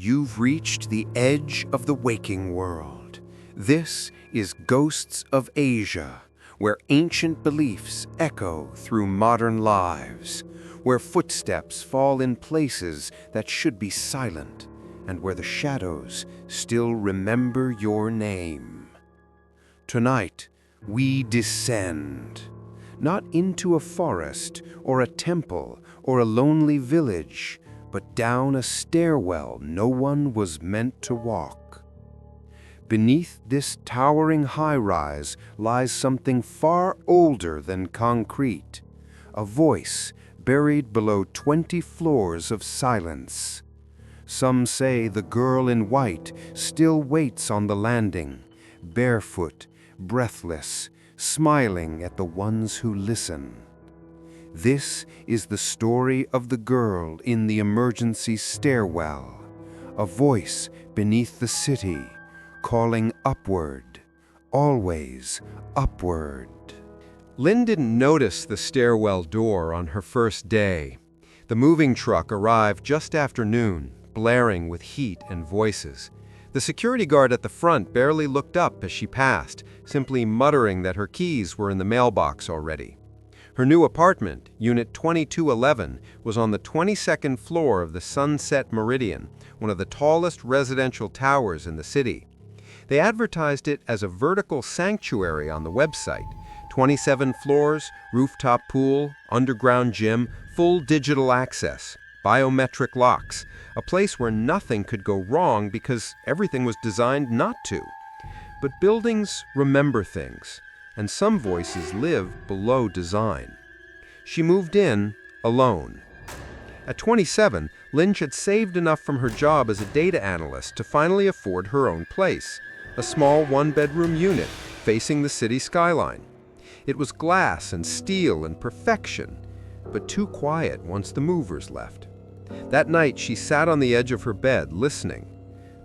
You've reached the edge of the waking world. This is Ghosts of Asia, where ancient beliefs echo through modern lives, where footsteps fall in places that should be silent, and where the shadows still remember your name. Tonight, we descend, not into a forest or a temple or a lonely village, but down a stairwell no one was meant to walk. Beneath this towering high-rise lies something far older than concrete, a voice buried below 20 floors of silence. Some say the girl in white still waits on the landing, barefoot, breathless, smiling at the ones who listen. This is the story of the girl in the emergency stairwell, a voice beneath the city, calling upward, always upward. Lynn didn't notice the stairwell door on her first day. The moving truck arrived just after noon, blaring with heat and voices. The security guard at the front barely looked up as she passed, simply muttering that her keys were in the mailbox already. Her new apartment, Unit 2211, was on the 22nd floor of the Sunset Meridian, one of the tallest residential towers in the city. They advertised it as a vertical sanctuary on the website. 27 floors, rooftop pool, underground gym, full digital access, biometric locks, a place where nothing could go wrong because everything was designed not to. But buildings remember things, and some voices live below design. She moved in alone. At 27, Lynch had saved enough from her job as a data analyst to finally afford her own place, a small one-bedroom unit facing the city skyline. It was glass and steel and perfection, but too quiet once the movers left. That night, she sat on the edge of her bed, listening.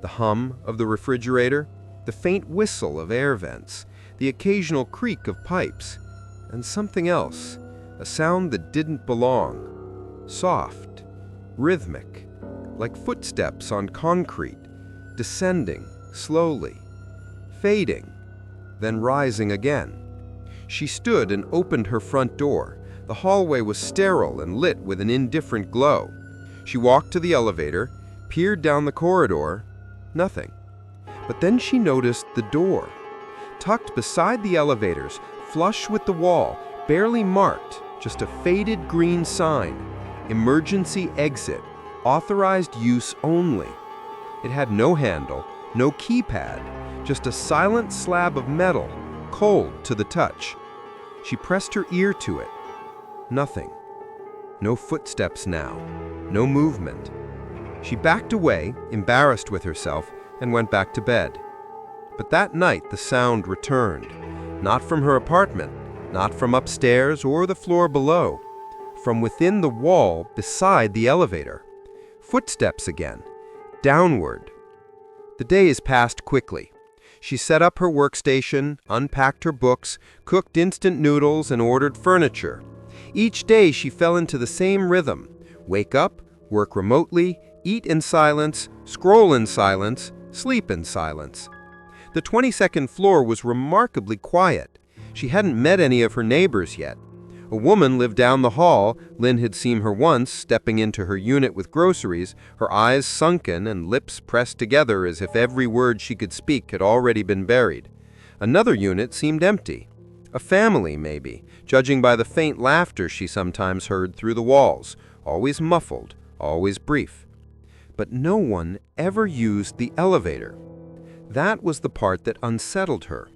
The hum of the refrigerator, the faint whistle of air vents, the occasional creak of pipes, and something else, a sound that didn't belong. Soft, rhythmic, like footsteps on concrete, descending slowly, fading, then rising again. She stood and opened her front door. The hallway was sterile and lit with an indifferent glow. She walked to the elevator, peered down the corridor, nothing. But then she noticed the door. Tucked beside the elevators, flush with the wall, barely marked, just a faded green sign, emergency exit, authorized use only. It had no handle, no keypad, just a silent slab of metal, cold to the touch. She pressed her ear to it. Nothing. No footsteps now, no movement. She backed away, embarrassed with herself, and went back to bed. But that night the sound returned, not from her apartment, not from upstairs or the floor below, from within the wall beside the elevator. Footsteps again, downward. The days passed quickly. She set up her workstation, unpacked her books, cooked instant noodles, and ordered furniture. Each day she fell into the same rhythm: wake up, work remotely, eat in silence, scroll in silence, sleep in silence. The 22nd floor was remarkably quiet. She hadn't met any of her neighbors yet. A woman lived down the hall. Lynn had seen her once, stepping into her unit with groceries, her eyes sunken and lips pressed together as if every word she could speak had already been buried. Another unit seemed empty. A family, maybe, judging by the faint laughter she sometimes heard through the walls, always muffled, always brief. But no one ever used the elevator. That was the part that unsettled her.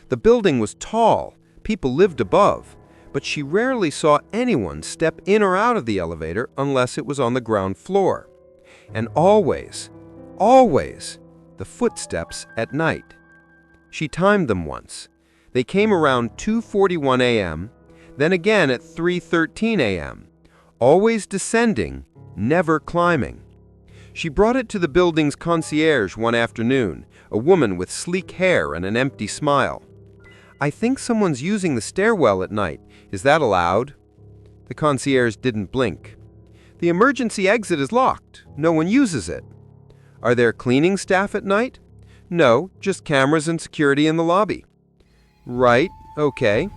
The building was tall, people lived above, but she rarely saw anyone step in or out of the elevator unless it was on the ground floor. And always, the footsteps at night. She timed them once. They came around 2:41 a.m., then again at 3:13 a.m., always descending, never climbing. She brought it to the building's concierge one afternoon, a woman with sleek hair and an empty smile. "I think someone's using the stairwell at night. Is that allowed?" The concierge didn't blink. "The emergency exit is locked. No one uses it." Are there cleaning staff at night? No, just cameras and security in the lobby. Right, okay.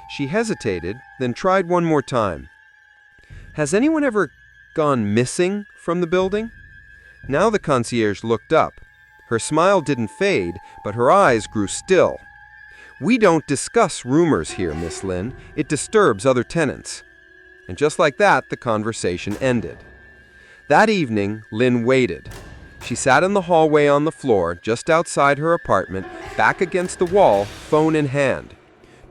She hesitated, then tried one more time. Has anyone ever gone missing from the building? Now the concierge looked up. Her smile didn't fade, but her eyes grew still. We don't discuss rumors here, Miss Lin. It disturbs other tenants. And just like that, the conversation ended. That evening, Lin waited. She sat in the hallway on the floor, just outside her apartment, back against the wall, phone in hand.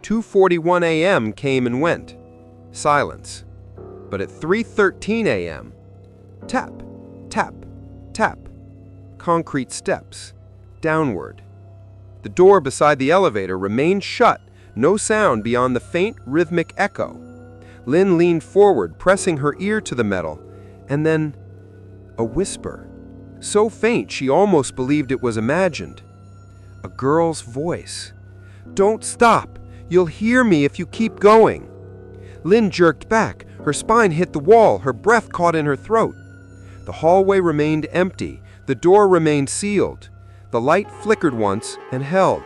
2:41 a.m. came and went. Silence. But at 3:13 a.m., tap, tap, tap. Concrete steps. Downward. The door beside the elevator remained shut, no sound beyond the faint, rhythmic echo. Lin leaned forward, pressing her ear to the metal, and then a whisper. So faint she almost believed it was imagined. A girl's voice. Don't stop! You'll hear me if you keep going. Lin jerked back. Her spine hit the wall, her breath caught in her throat. The hallway remained empty. The door remained sealed. The light flickered once and held.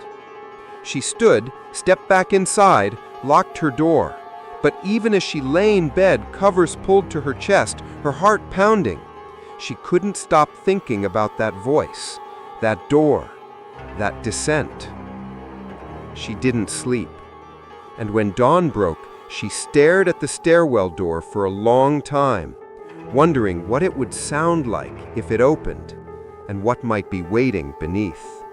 She stood, stepped back inside, locked her door. But even as she lay in bed, covers pulled to her chest, her heart pounding, she couldn't stop thinking about that voice, that door, that descent. She didn't sleep. And when dawn broke, she stared at the stairwell door for a long time, wondering what it would sound like if it opened, and what might be waiting beneath.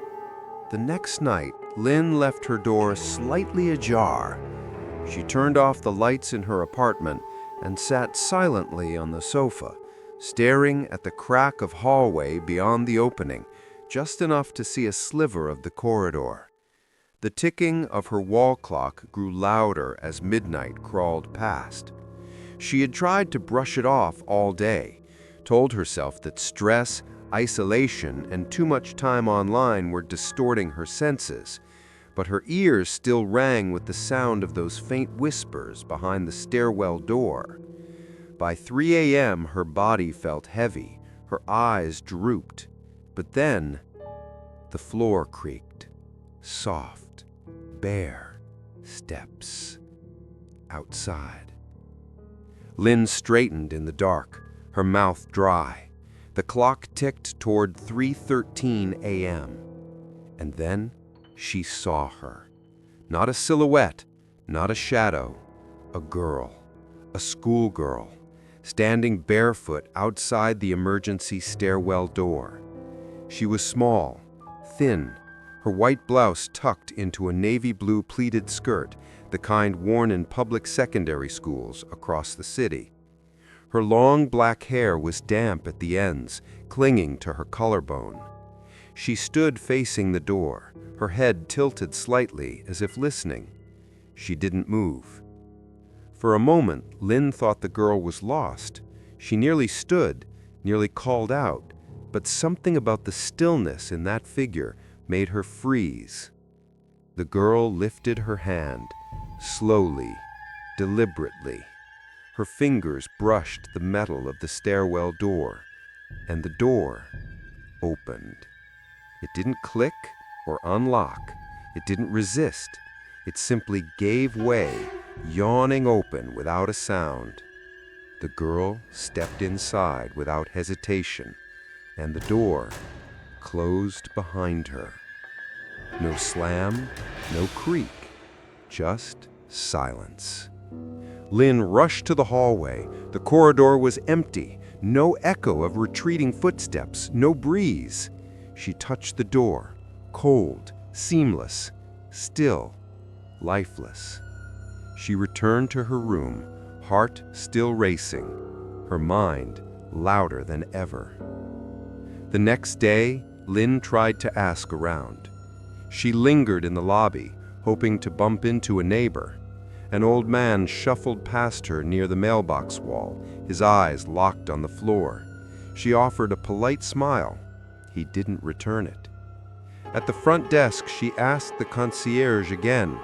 The next night, Lin left her door slightly ajar. She turned off the lights in her apartment and sat silently on the sofa, staring at the crack of hallway beyond the opening, just enough to see a sliver of the corridor. The ticking of her wall clock grew louder as midnight crawled past. She had tried to brush it off all day, told herself that stress, isolation, and too much time online were distorting her senses, but her ears still rang with the sound of those faint whispers behind the stairwell door. By 3 a.m., her body felt heavy, her eyes drooped, but then the floor creaked. Soft, bare steps outside. Lin straightened in the dark, her mouth dry. The clock ticked toward 3:13 a.m. And then she saw her. Not a silhouette, not a shadow, a girl, a schoolgirl, standing barefoot outside the emergency stairwell door. She was small, thin, her white blouse tucked into a navy blue pleated skirt, the kind worn in public secondary schools across the city. Her long black hair was damp at the ends, clinging to her collarbone. She stood facing the door, her head tilted slightly as if listening. She didn't move. For a moment, Lin thought the girl was lost. She nearly stood, nearly called out, but something about the stillness in that figure made her freeze. The girl lifted her hand, slowly, deliberately. Her fingers brushed the metal of the stairwell door, and the door opened. It didn't click or unlock. It didn't resist. It simply gave way, yawning open without a sound. The girl stepped inside without hesitation, and the door closed behind her. No slam, no creak, just silence. Lin rushed to the hallway. The corridor was empty, no echo of retreating footsteps, no breeze. She touched the door, cold, seamless, still, lifeless. She returned to her room, heart still racing, her mind louder than ever. The next day, Lin tried to ask around. She lingered in the lobby, hoping to bump into a neighbor. An old man shuffled past her near the mailbox wall, his eyes locked on the floor. She offered a polite smile. He didn't return it. At the front desk, she asked the concierge again,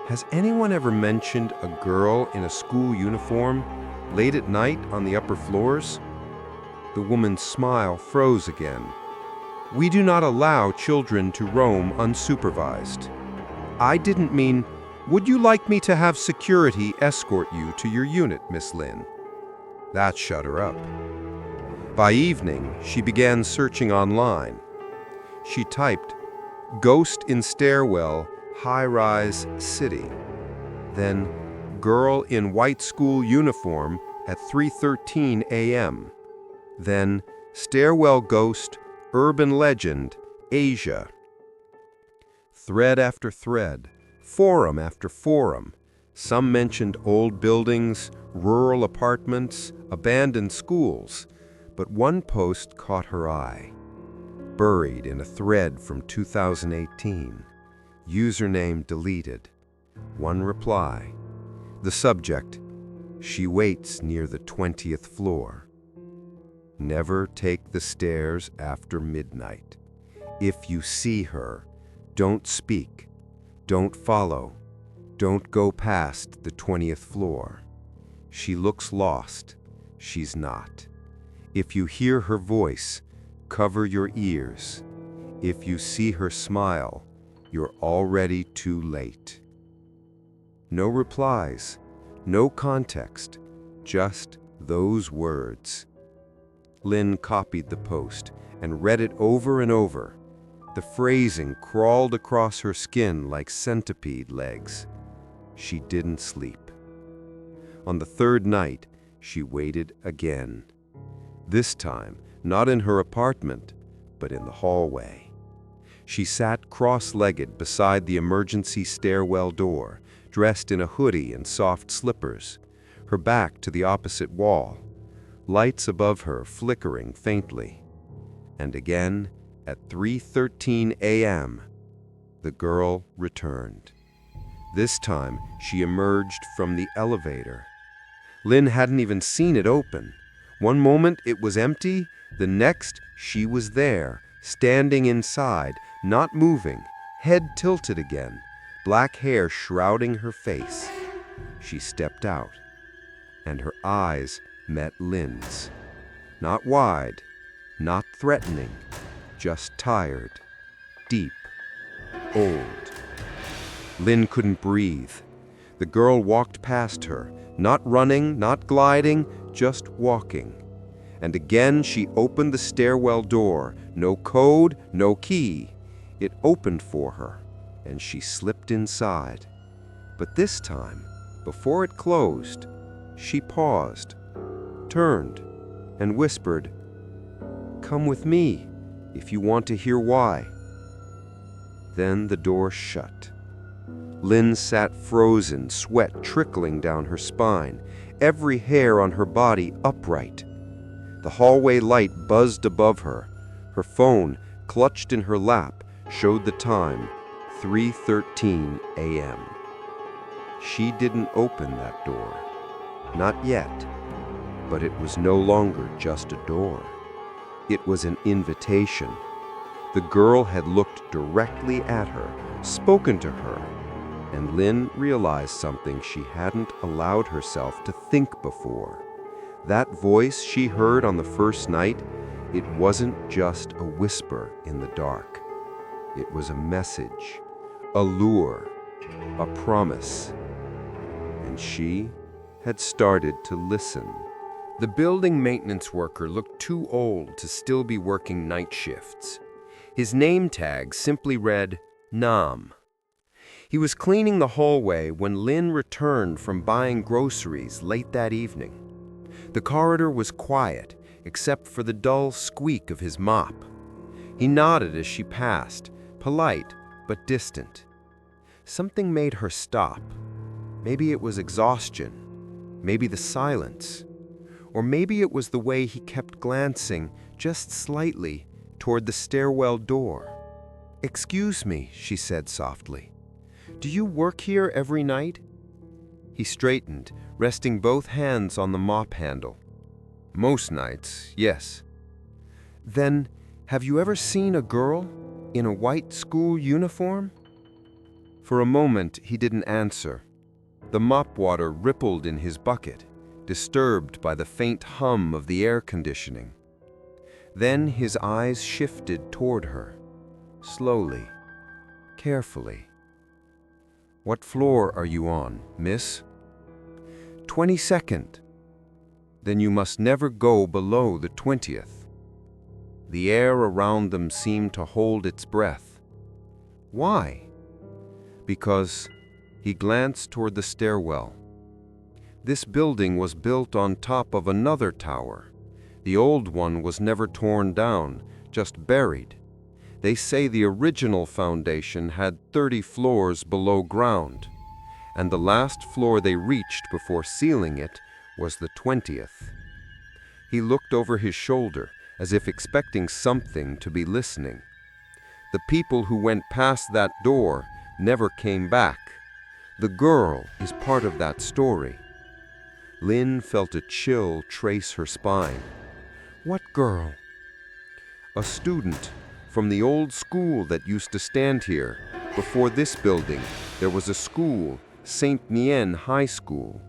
"Has anyone ever mentioned a girl in a school uniform late at night on the upper floors?" The woman's smile froze again. "We do not allow children to roam unsupervised." "I didn't mean, would you like me to have security escort you to your unit, Miss Lin?" That shut her up. By evening, she began searching online. She typed, "Ghost in Stairwell, high-rise city." Then, "Girl in white school uniform at 3:13 a.m." Then, "Stairwell ghost, urban legend, Asia." Thread after thread, forum after forum. Some mentioned old buildings, rural apartments, abandoned schools. But one post caught her eye. Buried in a thread from 2018. Username deleted. One reply. The subject, "She waits near the 20th floor. Never take the stairs after midnight. If you see her, don't speak, don't follow, don't go past the 20th floor. She looks lost, she's not. If you hear her voice, cover your ears. If you see her smile, you're already too late." No replies, no context, just those words. Lin copied the post and read it over and over. The phrasing crawled across her skin like centipede legs. She didn't sleep. On the third night, she waited again. This time, not in her apartment, but in the hallway. She sat cross-legged beside the emergency stairwell door, dressed in a hoodie and soft slippers, her back to the opposite wall, lights above her flickering faintly. And again, at 3:13 a.m., the girl returned. This time, she emerged from the elevator. Lin hadn't even seen it open. One moment it was empty, the next she was there, standing inside, not moving, head tilted again, black hair shrouding her face. She stepped out, and her eyes met Lin's. Not wide, not threatening, just tired, deep, old. Lin couldn't breathe. The girl walked past her, not running, not gliding, just walking. And again she opened the stairwell door. No code, no key. It opened for her, and she slipped inside. But this time, before it closed, she paused, turned, and whispered, "Come with me, if you want to hear why." Then the door shut. Lin sat frozen, sweat trickling down her spine, every hair on her body upright. The hallway light buzzed above her. Her phone, clutched in her lap, showed the time, 3:13 a.m. She didn't open that door. Not yet. But it was no longer just a door. It was an invitation. The girl had looked directly at her, spoken to her, and Lin realized something she hadn't allowed herself to think before. That voice she heard on the first night, it wasn't just a whisper in the dark. It was a message, a lure, a promise. And she had started to listen. The building maintenance worker looked too old to still be working night shifts. His name tag simply read, Nam. He was cleaning the hallway when Lin returned from buying groceries late that evening. The corridor was quiet, except for the dull squeak of his mop. He nodded as she passed, polite but distant. Something made her stop. Maybe it was exhaustion, maybe the silence, or maybe it was the way he kept glancing, just slightly, toward the stairwell door. "Excuse me," she said softly. "Do you work here every night?" He straightened, resting both hands on the mop handle. "Most nights, yes." "Then, have you ever seen a girl in a white school uniform?" For a moment, he didn't answer. The mop water rippled in his bucket, disturbed by the faint hum of the air conditioning. Then his eyes shifted toward her, slowly, carefully. "What floor are you on, miss?" 22nd. "Then you must never go below the 20th. The air around them seemed to hold its breath. "Why?" "Because," he glanced toward the stairwell. "This building was built on top of another tower. The old one was never torn down, just buried. They say the original foundation had 30 floors below ground, and the last floor they reached before sealing it was the 20th. He looked over his shoulder as if expecting something to be listening. "The people who went past that door never came back. The girl is part of that story." Lynn felt a chill trace her spine. "What girl?" "A student from the old school that used to stand here. Before this building, there was a school, St. Nien High School.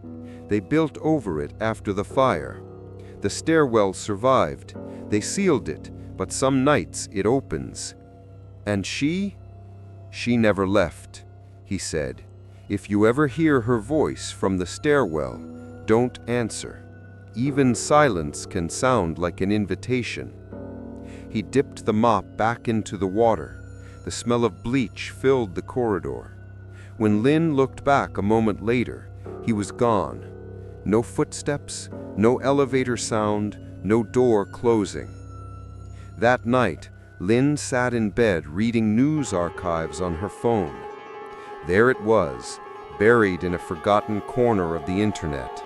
They built over it after the fire. The stairwell survived. They sealed it, but some nights it opens. And she never left," he said. "If you ever hear her voice from the stairwell, don't answer. Even silence can sound like an invitation." He dipped the mop back into the water. The smell of bleach filled the corridor. When Lynn looked back a moment later, he was gone. No footsteps, no elevator sound, no door closing. That night, Lynn sat in bed reading news archives on her phone. There it was, buried in a forgotten corner of the internet.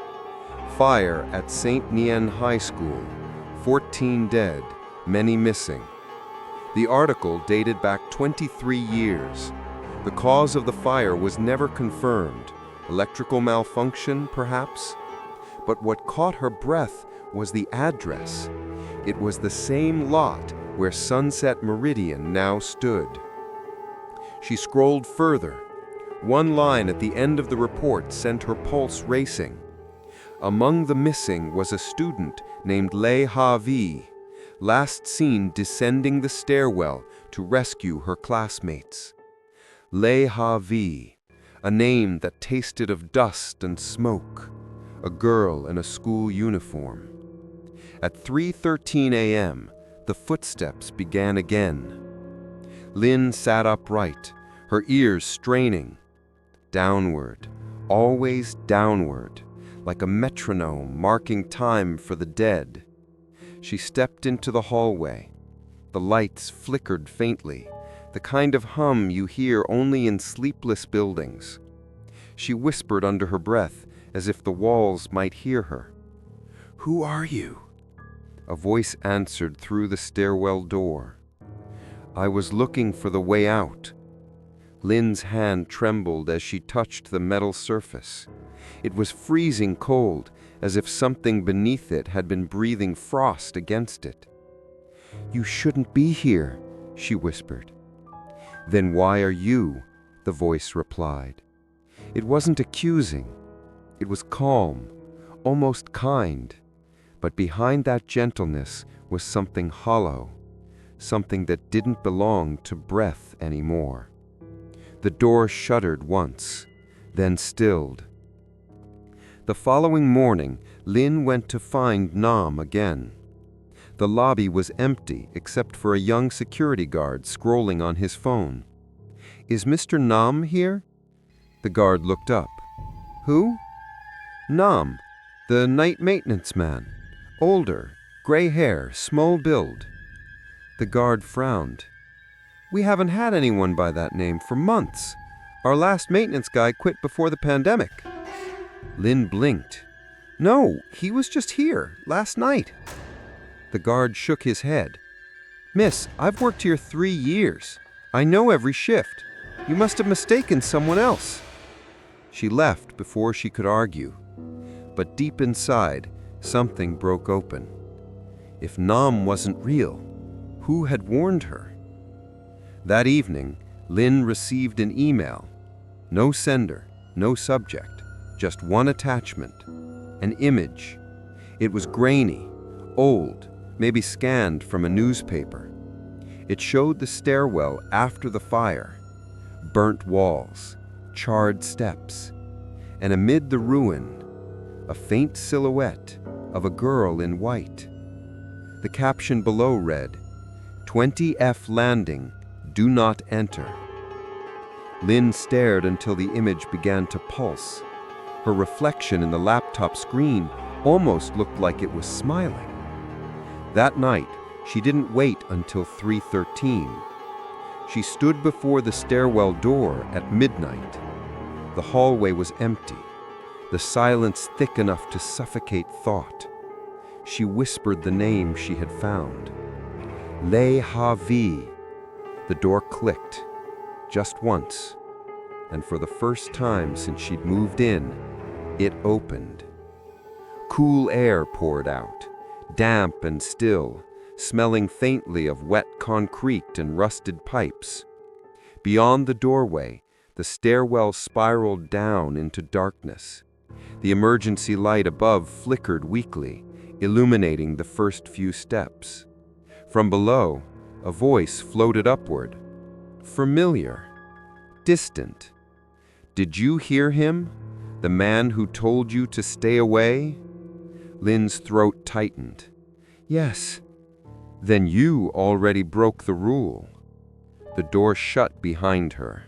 Fire at St. Nien High School, 14 dead, many missing. The article dated back 23 years. The cause of the fire was never confirmed. Electrical malfunction, perhaps? But what caught her breath was the address. It was the same lot where Sunset Meridian now stood. She scrolled further. One line at the end of the report sent her pulse racing. Among the missing was a student named Lei Ha-Vi, last seen descending the stairwell to rescue her classmates. Lei Ha-Vi, a name that tasted of dust and smoke, a girl in a school uniform. At 3:13 a.m., the footsteps began again. Lynn sat upright, her ears straining. Downward, always downward, like a metronome marking time for the dead. She stepped into the hallway. The lights flickered faintly, the kind of hum you hear only in sleepless buildings. She whispered under her breath, as if the walls might hear her. "Who are you?" A voice answered through the stairwell door. "I was looking for the way out." Lynn's hand trembled as she touched the metal surface. It was freezing cold, as if something beneath it had been breathing frost against it. "You shouldn't be here," she whispered. "Then why are you?" the voice replied. It wasn't accusing. It was calm, almost kind. But behind that gentleness was something hollow, something that didn't belong to breath anymore. The door shuddered once, then stilled. The following morning, Lynn went to find Nam again. The lobby was empty except for a young security guard scrolling on his phone. "Is Mr. Nam here?" The guard looked up. "Who?" "Nam, the night maintenance man. Older, gray hair, small build." The guard frowned. "We haven't had anyone by that name for months. Our last maintenance guy quit before the pandemic." Lynn blinked. "No, he was just here, last night." The guard shook his head. "Miss, I've worked here 3 years. I know every shift. You must have mistaken someone else." She left before she could argue. But deep inside, something broke open. If Nam wasn't real, who had warned her? That evening, Lynn received an email. No sender, no subject, just one attachment. An image. It was grainy, old, maybe scanned from a newspaper. It showed the stairwell after the fire, burnt walls, charred steps, and amid the ruin, a faint silhouette of a girl in white. The caption below read, "20F landing, do not enter." Lynn stared until the image began to pulse. Her reflection in the laptop screen almost looked like it was smiling. That night, she didn't wait until 3:13. She stood before the stairwell door at midnight. The hallway was empty, the silence thick enough to suffocate thought. She whispered the name she had found. Le Havi. The door clicked, just once, and for the first time since she'd moved in, it opened. Cool air poured out, damp and still, smelling faintly of wet concrete and rusted pipes. Beyond the doorway, the stairwell spiraled down into darkness. The emergency light above flickered weakly, illuminating the first few steps. From below, a voice floated upward. Familiar, distant. "Did you hear him? The man who told you to stay away?" Lynn's throat tightened. "Yes." "Then you already broke the rule." The door shut behind her,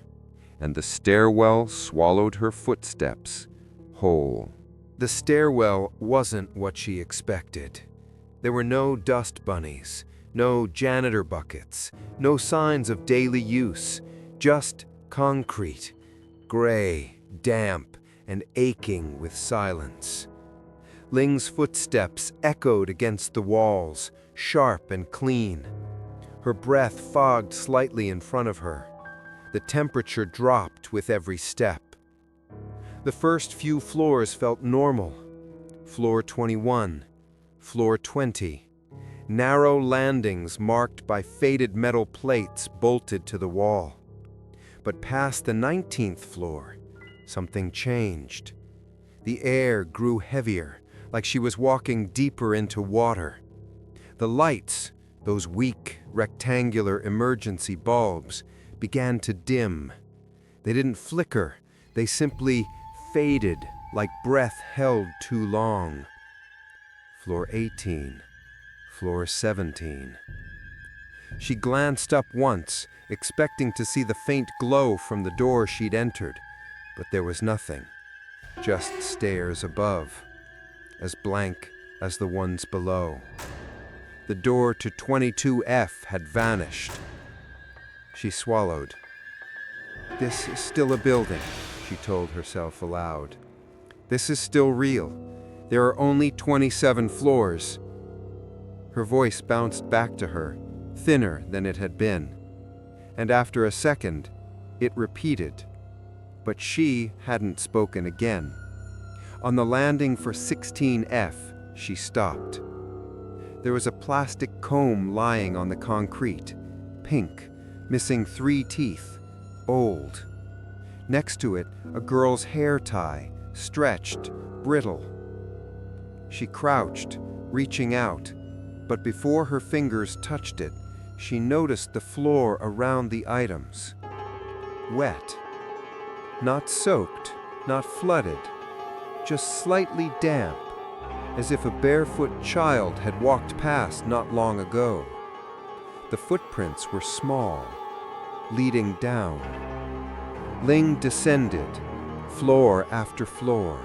and the stairwell swallowed her footsteps whole. The stairwell wasn't what she expected. There were no dust bunnies, no janitor buckets, no signs of daily use, just concrete, gray, damp, and aching with silence. Ling's footsteps echoed against the walls, sharp and clean. Her breath fogged slightly in front of her. The temperature dropped with every step. The first few floors felt normal. Floor 21, floor 20. Narrow landings marked by faded metal plates bolted to the wall. But past the 19th floor, something changed. The air grew heavier, like she was walking deeper into water. The lights, those weak, rectangular emergency bulbs, began to dim. They didn't flicker, they simply faded like breath held too long. Floor 18, floor 17. She glanced up once, expecting to see the faint glow from the door she'd entered, but there was nothing, just stairs above, as blank as the ones below. The door to 22F had vanished. She swallowed. "This is still a building," she told herself aloud. "This is still real. There are only 27 floors." Her voice bounced back to her, thinner than it had been. And after a second, it repeated. But she hadn't spoken again. On the landing for 16F, she stopped. There was a plastic comb lying on the concrete, pink, missing 3 teeth, old. Next to it, a girl's hair tie, stretched, brittle. She crouched, reaching out, but before her fingers touched it, she noticed the floor around the items. Wet. Not soaked, not flooded, just slightly damp, as if a barefoot child had walked past not long ago. The footprints were small, leading down. Ling descended, floor after floor.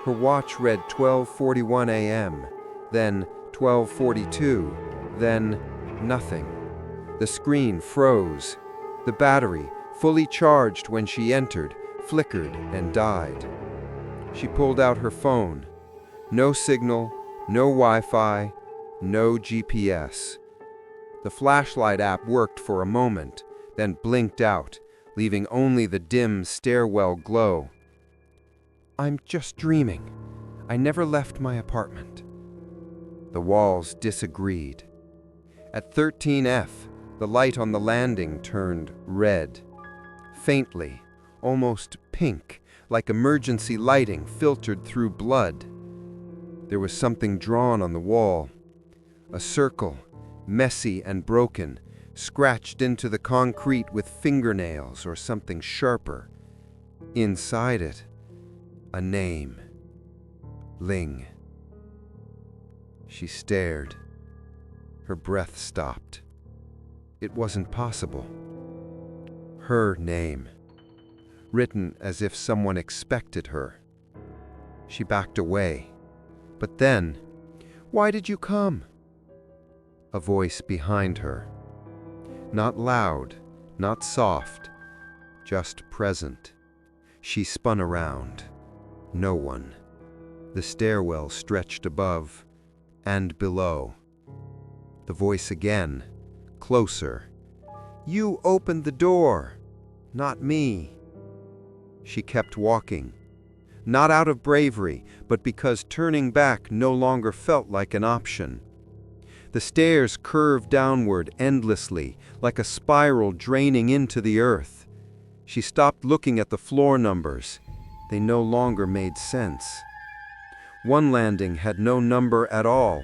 Her watch read 12:41 a.m., then 12:42, then nothing. The screen froze. The battery, fully charged when she entered, flickered and died. She pulled out her phone. No signal, no Wi-Fi, no GPS. The flashlight app worked for a moment, then blinked out, leaving only the dim stairwell glow. "I'm just dreaming. I never left my apartment." The walls disagreed. At 13F, the light on the landing turned red. Faintly, almost pink, like emergency lighting filtered through blood. There was something drawn on the wall. A circle, messy and broken, scratched into the concrete with fingernails or something sharper. Inside it, a name. Ling. She stared. Her breath stopped. It wasn't possible. Her name, written as if someone expected her. She backed away. But then, "Why did you come?" A voice behind her. Not loud, not soft, just present. She spun around. No one. The stairwell stretched above and below. The voice again, closer. "You opened the door, not me." She kept walking, not out of bravery, but because turning back no longer felt like an option. The stairs curved downward endlessly, like a spiral draining into the earth. She stopped looking at the floor numbers. They no longer made sense. One landing had no number at all.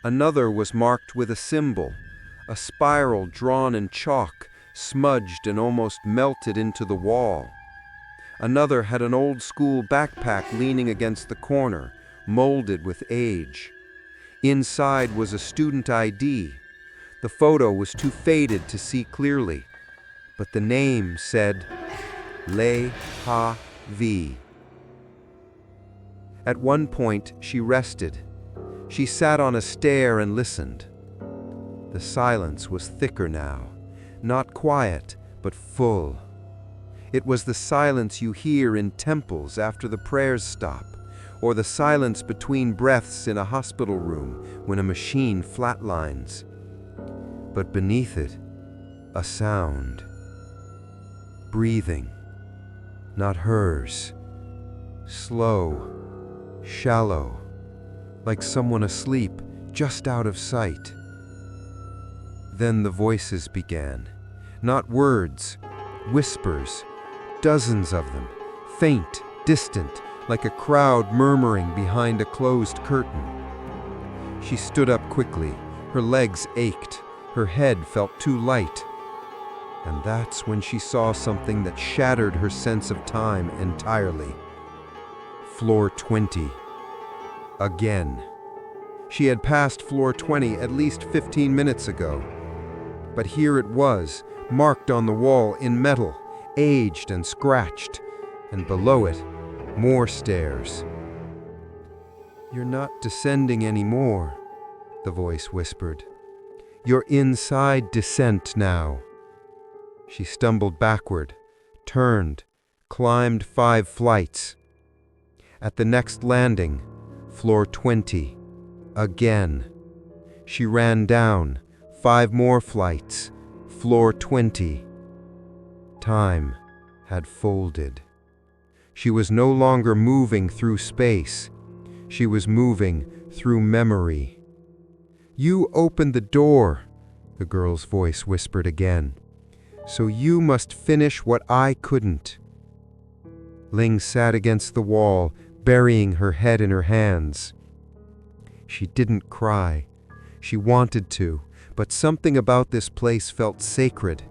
Another was marked with a symbol, a spiral drawn in chalk, smudged and almost melted into the wall. Another had an old-school backpack leaning against the corner, molded with age. Inside was a student ID. The photo was too faded to see clearly, but the name said Le Ha Vi. At one point, she rested. She sat on a stair and listened. The silence was thicker now, not quiet, but full. It was the silence you hear in temples after the prayers stop, or the silence between breaths in a hospital room when a machine flatlines. But beneath it, a sound. Breathing, not hers. Slow, shallow, like someone asleep, just out of sight. Then the voices began. Not words, whispers, dozens of them, faint, distant, like a crowd murmuring behind a closed curtain. She stood up quickly. Her legs ached. Her head felt too light. And that's when she saw something that shattered her sense of time entirely. Floor 20. Again. She had passed floor 20 at least 15 minutes ago. But here it was, marked on the wall in metal, aged and scratched, and below it, more stairs. "You're not descending anymore," the voice whispered. "You're inside descent now." She stumbled backward, turned, climbed 5 flights. At the next landing, floor 20, again. She ran down, 5 more flights, floor 20. Time had folded. She was no longer moving through space. She was moving through memory. "You opened the door," the girl's voice whispered again. "So you must finish what I couldn't." Ling sat against the wall, burying her head in her hands. She didn't cry. She wanted to, but something about this place felt sacred,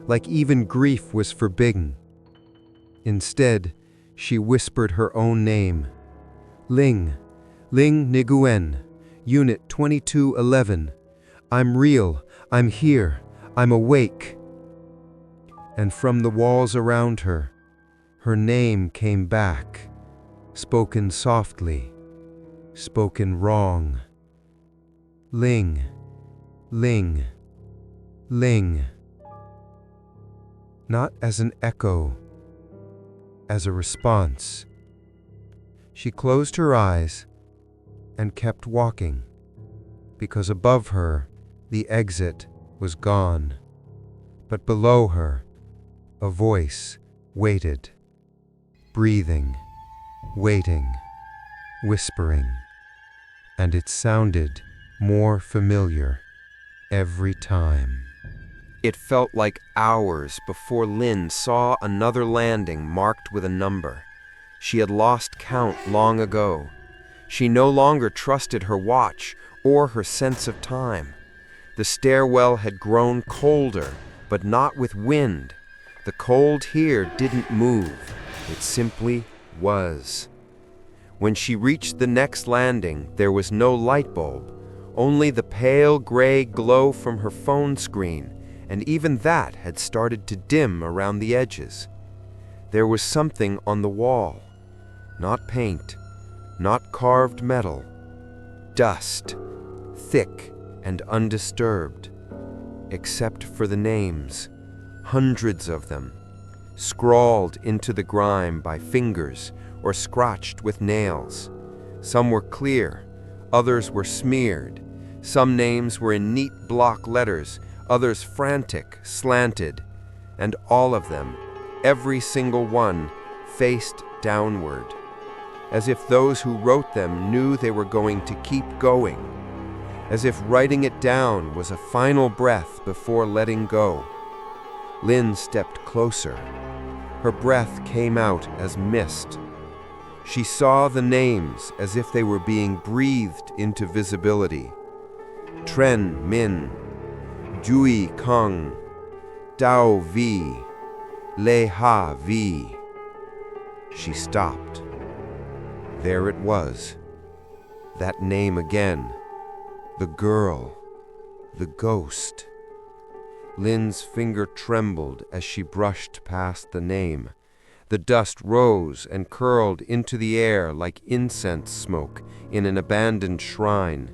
like even grief was forbidden. Instead, she whispered her own name. "Ling, Ling Nguyen, Unit 2211. I'm real, I'm here, I'm awake." And from the walls around her, her name came back, spoken softly, spoken wrong. Ling, Ling, Ling. Not as an echo, as a response. She closed her eyes and kept walking, because above her, the exit was gone. But below her, a voice waited, breathing, waiting, whispering, and it sounded more familiar every time. It felt like hours before Lynn saw another landing marked with a number. She had lost count long ago. She no longer trusted her watch or her sense of time. The stairwell had grown colder, but not with wind. The cold here didn't move. It simply was. When she reached the next landing, there was no light bulb, only the pale gray glow from her phone screen, and even that had started to dim around the edges. There was something on the wall. Not paint, not carved metal. Dust, thick and undisturbed, except for the names, hundreds of them, scrawled into the grime by fingers or scratched with nails. Some were clear, others were smeared. Some names were in neat block letters, others frantic, slanted, and all of them, every single one, faced downward, as if those who wrote them knew they were going to keep going, as if writing it down was a final breath before letting go. Lynn stepped closer. Her breath came out as mist. She saw the names as if they were being breathed into visibility. Tren Min, Jui Kang, Dao Vi, Le Ha Vi. She stopped. There it was. That name again. The girl. The ghost. Lynn's finger trembled as she brushed past the name. The dust rose and curled into the air like incense smoke in an abandoned shrine.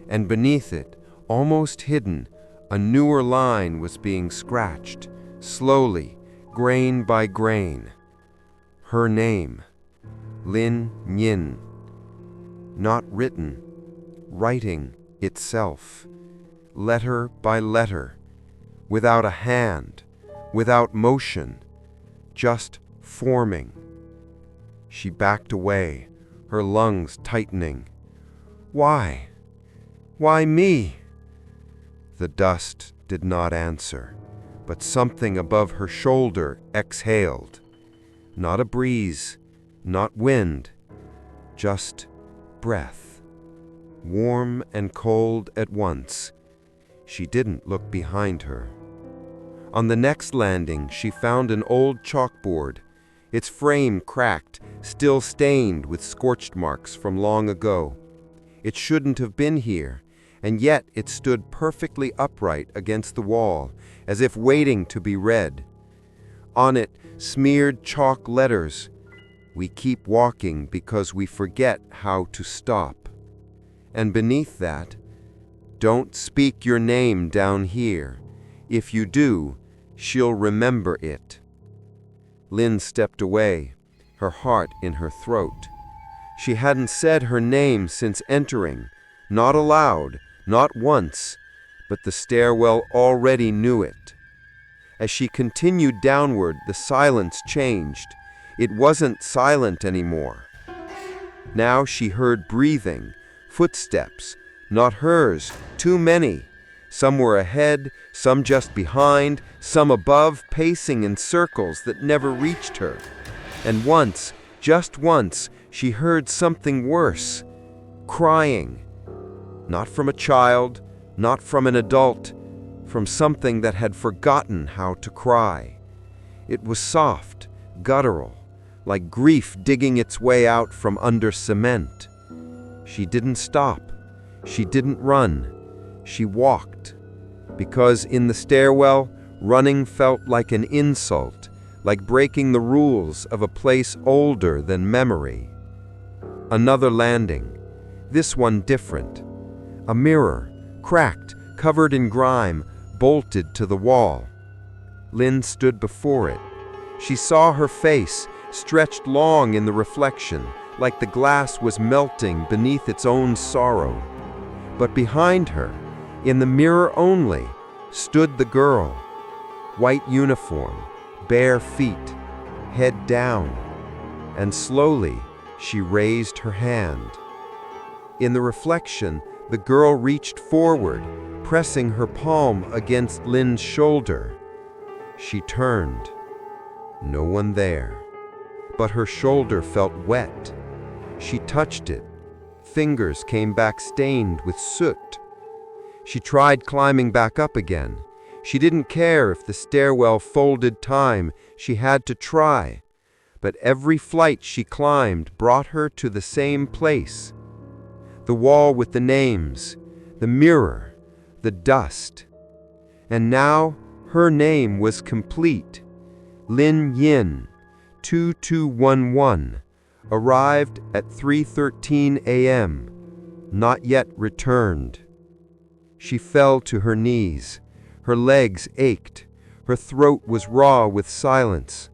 And beneath it, almost hidden, a newer line was being scratched, slowly, grain by grain. Her name, Lin Yin. Not written, writing itself, letter by letter, without a hand, without motion, just forming. She backed away, her lungs tightening. Why? Why me? The dust did not answer, but something above her shoulder exhaled. Not a breeze, not wind, just breath, warm and cold at once. She didn't look behind her. On the next landing, she found an old chalkboard, its frame cracked, still stained with scorched marks from long ago. It shouldn't have been here, and yet it stood perfectly upright against the wall, as if waiting to be read. On it, smeared chalk letters, "We keep walking because we forget how to stop." And beneath that, "Don't speak your name down here. If you do, she'll remember it." Lynn stepped away, her heart in her throat. She hadn't said her name since entering, not aloud, not once, but the stairwell already knew it. As she continued downward, the silence changed. It wasn't silent anymore. Now she heard breathing, footsteps, not hers, too many. Some were ahead, some just behind, some above, pacing in circles that never reached her. And once, just once, she heard something worse, crying. Not from a child, not from an adult, from something that had forgotten how to cry. It was soft, guttural, like grief digging its way out from under cement. She didn't stop. She didn't run. She walked. Because in the stairwell, running felt like an insult, like breaking the rules of a place older than memory. Another landing. This one different. A mirror, cracked, covered in grime, bolted to the wall. Lynn stood before it. She saw her face, stretched long in the reflection, like the glass was melting beneath its own sorrow. But behind her, in the mirror only, stood the girl. White uniform, bare feet, head down, and slowly she raised her hand. In the reflection, the girl reached forward, pressing her palm against Lynn's shoulder. She turned. No one there. But her shoulder felt wet. She touched it, fingers came back stained with soot. She tried climbing back up again. She didn't care if the stairwell folded time, she had to try. But every flight she climbed brought her to the same place. The wall with the names, the mirror, the dust. And now her name was complete. Lin Yin, 2211, arrived at 3:13 a.m., not yet returned. She fell to her knees. Her legs ached. Her throat was raw with silence.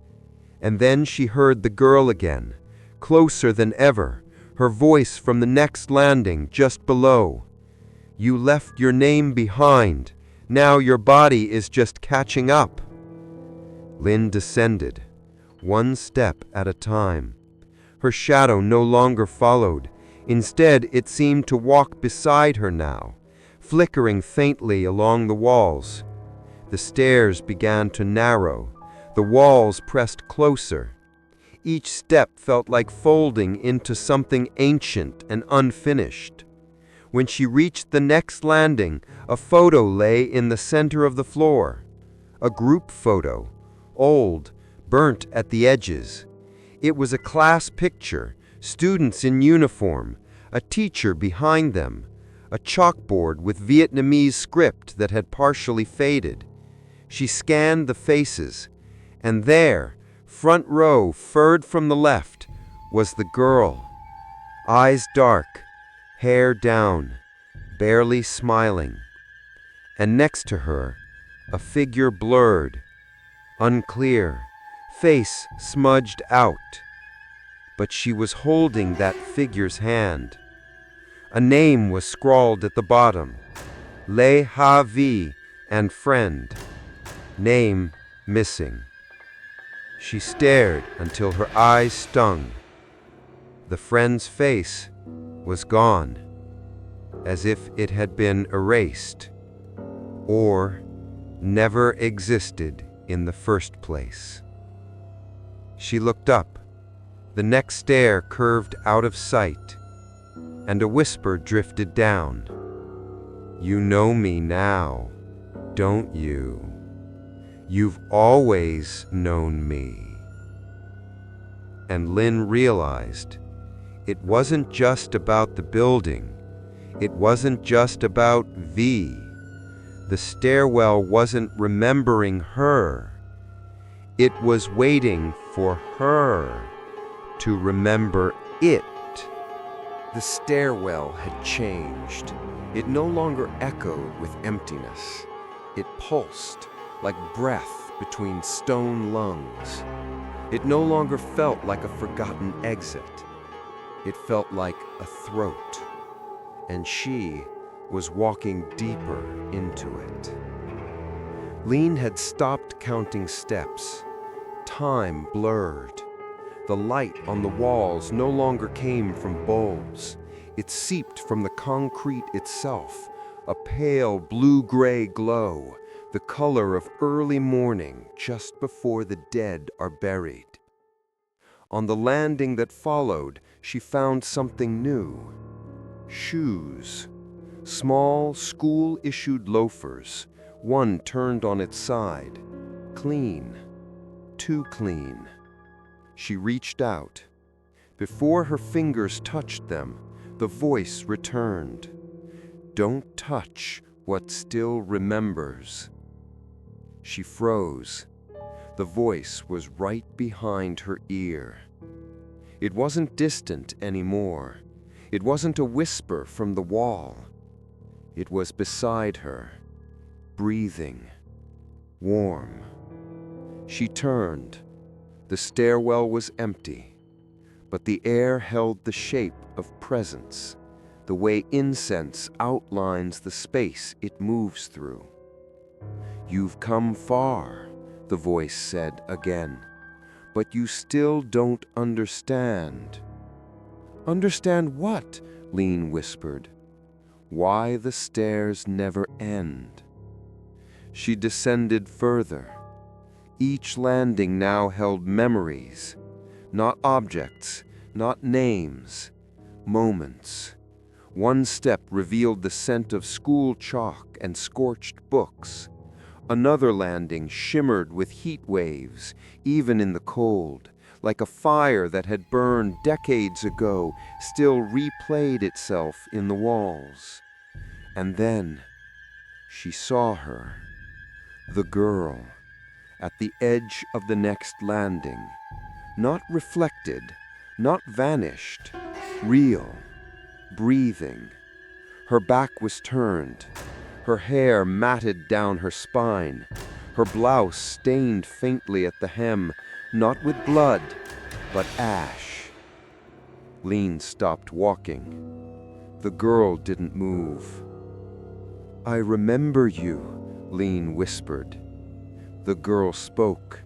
And then she heard the girl again, closer than ever, her voice from the next landing just below. "You left your name behind. Now your body is just catching up." Lin descended, one step at a time. Her shadow no longer followed. Instead, it seemed to walk beside her now, flickering faintly along the walls. The stairs began to narrow. The walls pressed closer. Each step felt like folding into something ancient and unfinished. When she reached the next landing, a photo lay in the center of the floor. A group photo, old, burnt at the edges. It was a class picture, students in uniform, a teacher behind them, a chalkboard with Vietnamese script that had partially faded. She scanned the faces, and there, front row, third from the left, was the girl. Eyes dark, hair down, barely smiling. And next to her, a figure blurred, unclear, face smudged out. But she was holding that figure's hand. A name was scrawled at the bottom, Le Ha Vi and friend. Name missing. She stared until her eyes stung. The friend's face was gone, as if it had been erased, or never existed in the first place. She looked up. The next stair curved out of sight, and a whisper drifted down. "You know me now, don't you? You've always known me." And Lin realized it wasn't just about the building. It wasn't just about V. The stairwell wasn't remembering her. It was waiting for her to remember it. The stairwell had changed. It no longer echoed with emptiness. It pulsed like breath between stone lungs. It no longer felt like a forgotten exit. It felt like a throat. And she was walking deeper into it. Lin had stopped counting steps. Time blurred. The light on the walls no longer came from bulbs. It seeped from the concrete itself, a pale blue-gray glow, the color of early morning just before the dead are buried. On the landing that followed, she found something new. Shoes. Small, school-issued loafers, one turned on its side. Clean. Too clean. She reached out. Before her fingers touched them, the voice returned. "Don't touch what still remembers." She froze. The voice was right behind her ear. It wasn't distant anymore. It wasn't a whisper from the wall. It was beside her, breathing, warm. She turned. The stairwell was empty, but the air held the shape of presence, the way incense outlines the space it moves through. "You've come far," the voice said again, "but you still don't understand." "Understand what?" Lin whispered. "Why the stairs never end." She descended further. Each landing now held memories, not objects, not names, moments. One step revealed the scent of school chalk and scorched books. Another landing shimmered with heat waves, even in the cold, like a fire that had burned decades ago still replayed itself in the walls. And then she saw her, the girl, at the edge of the next landing. Not reflected, not vanished, real, breathing. Her back was turned, her hair matted down her spine, her blouse stained faintly at the hem, not with blood, but ash. Lean stopped walking. The girl didn't move. "I remember you," Lean whispered. The girl spoke.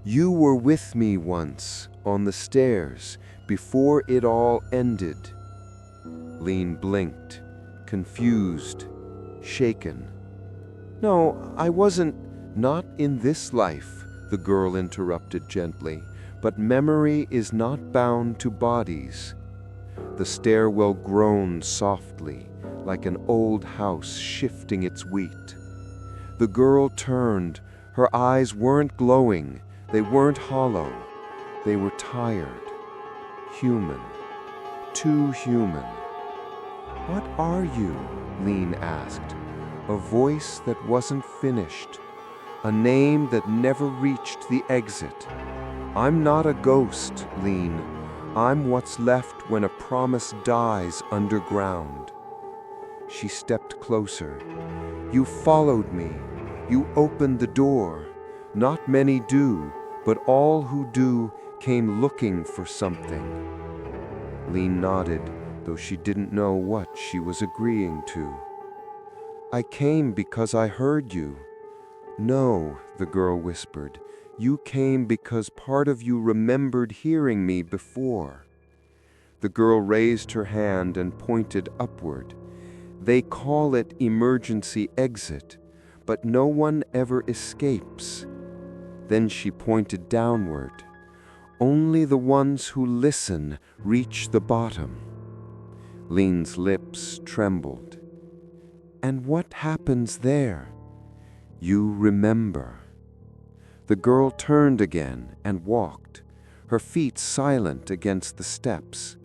"You were with me once, on the stairs, before it all ended." Lean blinked, confused, shaken. "No, I wasn't, not in this life," the girl interrupted gently, "but memory is not bound to bodies." The stairwell groaned softly, like an old house shifting its weight. The girl turned. Her eyes weren't glowing, they weren't hollow. They were tired, human, too human. "What are you?" Lean asked. A voice that wasn't finished, a name that never reached the exit. "I'm not a ghost, Lean. I'm what's left when a promise dies underground." She stepped closer. "You followed me. You opened the door. Not many do, but all who do came looking for something." Lean nodded, though she didn't know what she was agreeing to. "I came because I heard you." "No," the girl whispered. "You came because part of you remembered hearing me before." The girl raised her hand and pointed upward. "They call it emergency exit, but no one ever escapes." Then she pointed downward. "Only the ones who listen reach the bottom." Lean's lips trembled. "And what happens there?" "You remember." The girl turned again and walked, her feet silent against the steps,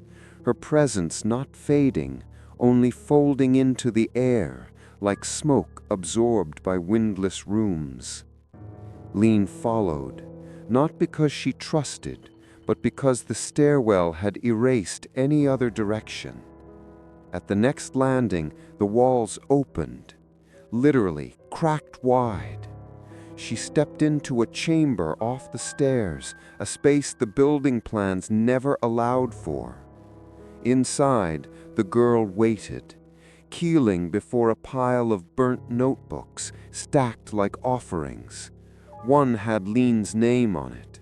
her presence not fading, only folding into the air, like smoke absorbed by windless rooms. Lean followed, not because she trusted, but because the stairwell had erased any other direction. At the next landing, the walls opened, literally cracked wide. She stepped into a chamber off the stairs, a space the building plans never allowed for. Inside, the girl waited, keeling before a pile of burnt notebooks stacked like offerings. One had Lean's name on it.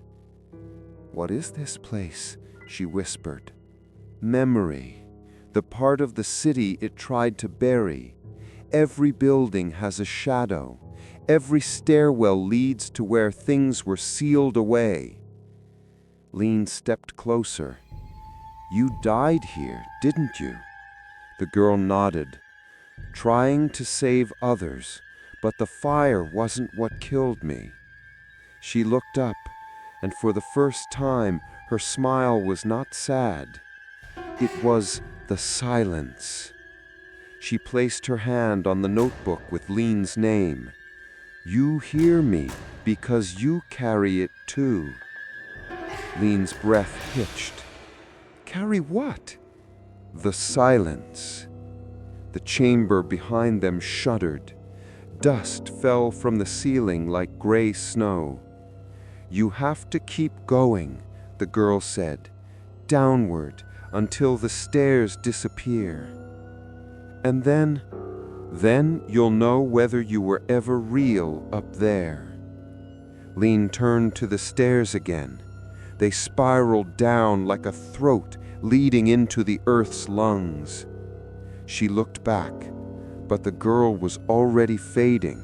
"What is this place?" she whispered. "Memory, the part of the city it tried to bury. Every building has a shadow. Every stairwell leads to where things were sealed away." Lean stepped closer. "You died here, didn't you?" The girl nodded. "Trying to save others, but the fire wasn't what killed me." She looked up, and for the first time, her smile was not sad. It was the silence. She placed her hand on the notebook with Lean's name. "You hear me because you carry it too." Lean's breath hitched. "Carry what?" "The silence." The chamber behind them shuddered. Dust fell from the ceiling like gray snow. "You have to keep going," the girl said, "downward until the stairs disappear. And then you'll know whether you were ever real up there." Lean turned to the stairs again. They spiraled down like a throat leading into the earth's lungs. She looked back, but the girl was already fading,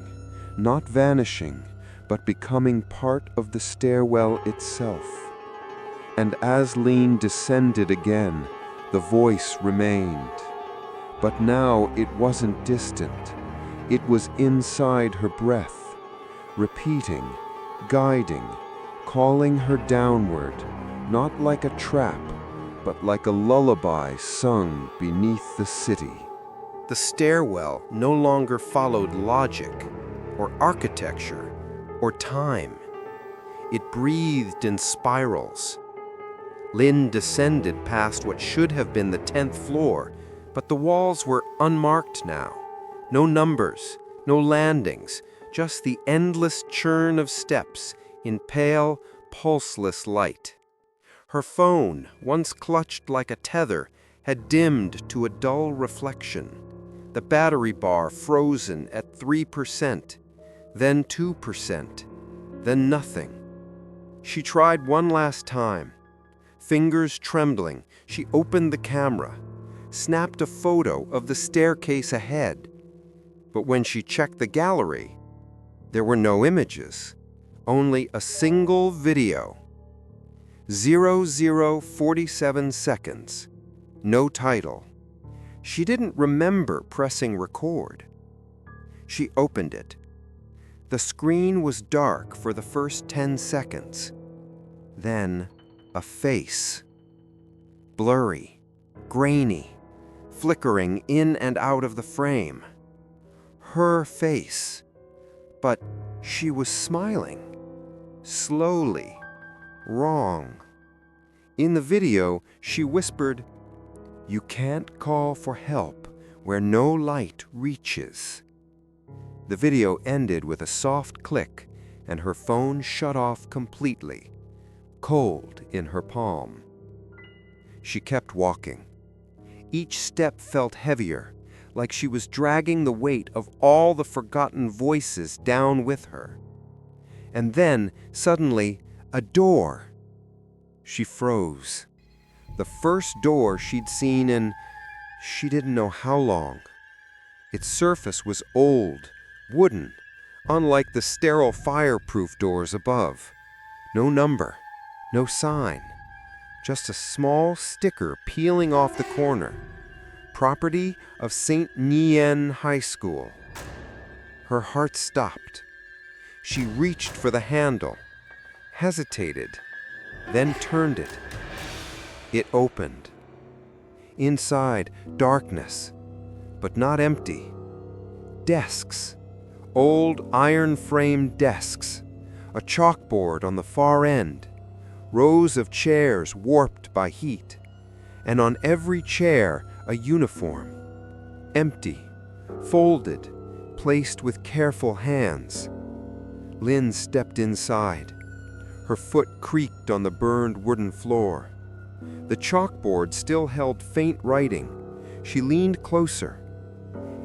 not vanishing, but becoming part of the stairwell itself. And as Lean descended again, the voice remained. But now it wasn't distant. It was inside her breath, repeating, guiding, calling her downward, not like a trap, but like a lullaby sung beneath the city. The stairwell no longer followed logic, or architecture, or time. It breathed in spirals. Lynn descended past what should have been the 10th floor, but the walls were unmarked now. No numbers, no landings, just the endless churn of steps in pale, pulseless light. Her phone, once clutched like a tether, had dimmed to a dull reflection. The battery bar frozen at 3%, then 2%, then nothing. She tried one last time. Fingers trembling, she opened the camera, snapped a photo of the staircase ahead. But when she checked the gallery, there were no images, only a single video. 0047 seconds, no title. She didn't remember pressing record. She opened it. The screen was dark for the first 10 seconds. Then, a face. Blurry, grainy, flickering in and out of the frame. Her face. But she was smiling. Slowly. Wrong. In the video, she whispered, "You can't call for help where no light reaches." The video ended with a soft click, and her phone shut off completely, cold in her palm. She kept walking. Each step felt heavier, like she was dragging the weight of all the forgotten voices down with her. And then, suddenly, a door. She froze. The first door she'd seen in she didn't know how long. Its surface was old, wooden, unlike the sterile fireproof doors above. No number, no sign, just a small sticker peeling off the corner. Property of St. Nien High School. Her heart stopped. She reached for the handle, hesitated, then turned it. It opened. Inside, darkness, but not empty. Desks, old iron-framed desks, a chalkboard on the far end, rows of chairs warped by heat, and on every chair a uniform, empty, folded, placed with careful hands. Lynn stepped inside. Her foot creaked on the burned wooden floor. The chalkboard still held faint writing. She leaned closer.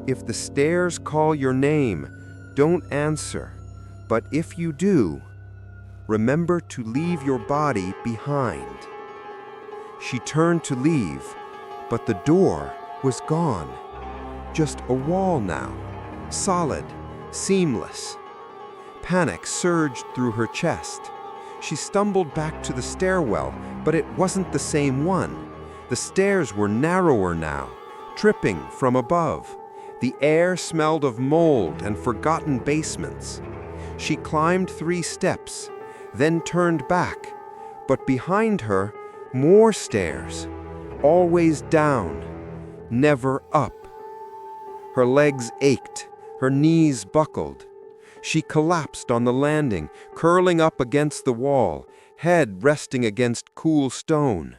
"If the stairs call your name, don't answer. But if you do, remember to leave your body behind." She turned to leave, but the door was gone. Just a wall now, solid, seamless. Panic surged through her chest. She stumbled back to the stairwell, but it wasn't the same one. The stairs were narrower now, dripping from above. The air smelled of mold and forgotten basements. She climbed 3 steps, then turned back, but behind her, more stairs, always down, never up. Her legs ached, her knees buckled. She collapsed on the landing, curling up against the wall, head resting against cool stone.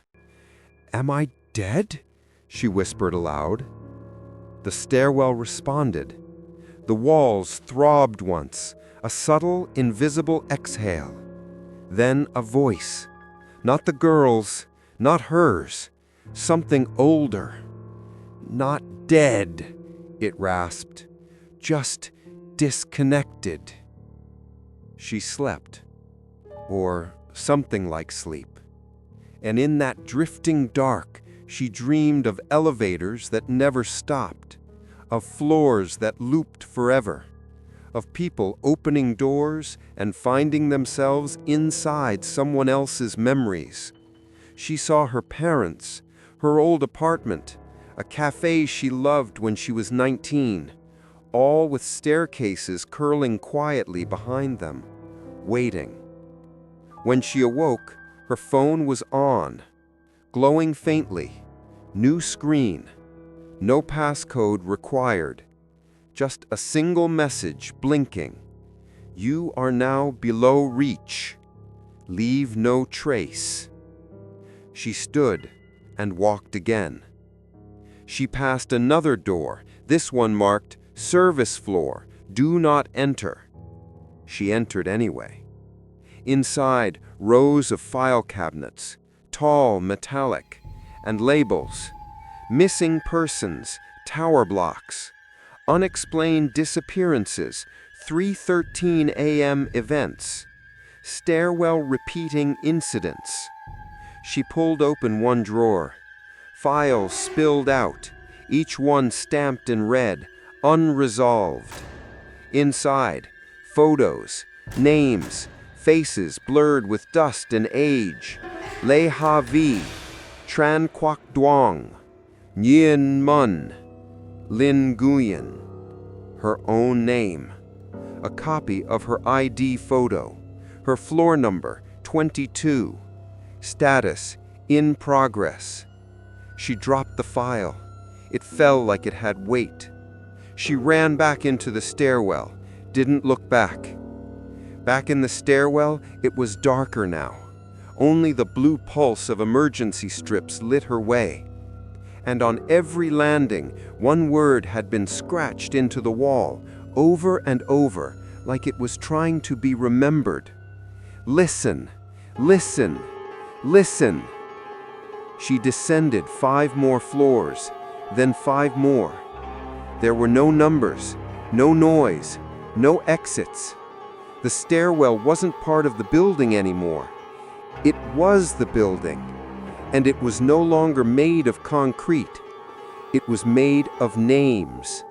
"Am I dead?" she whispered aloud. The stairwell responded. The walls throbbed once, a subtle, invisible exhale. Then a voice. Not the girl's, not hers. Something older. "Not dead," it rasped. "Just disconnected." She slept, or something like sleep. And in that drifting dark, she dreamed of elevators that never stopped, of floors that looped forever, of people opening doors and finding themselves inside someone else's memories. She saw her parents, her old apartment, a cafe she loved when she was 19, all with staircases curling quietly behind them, waiting. When she awoke, her phone was on, glowing faintly. New screen. No passcode required. Just a single message blinking. You are now below reach. Leave no trace. She stood and walked again. She passed another door, this one marked Service Floor, Do Not Enter. She entered anyway. Inside, rows of file cabinets, tall, metallic, and labels. Missing persons, tower blocks. Unexplained disappearances, 3:13 a.m. events. Stairwell repeating incidents. She pulled open one drawer. Files spilled out, each one stamped in red, unresolved. Inside, photos, names, faces blurred with dust and age. Lê Ha Vi, Tran Quoc Duong, Nguyen Mun, Lin Nguyen. Her own name. A copy of her ID photo. Her floor number, 22. Status, in progress. She dropped the file. It fell like it had weight. She ran back into the stairwell, didn't look back. Back in the stairwell, it was darker now. Only the blue pulse of emergency strips lit her way. And on every landing, one word had been scratched into the wall, over and over, like it was trying to be remembered. Listen, listen, listen. She descended 5 more floors, then 5 more. There were no numbers, no noise, no exits. The stairwell wasn't part of the building anymore. It was the building, and it was no longer made of concrete. It was made of names.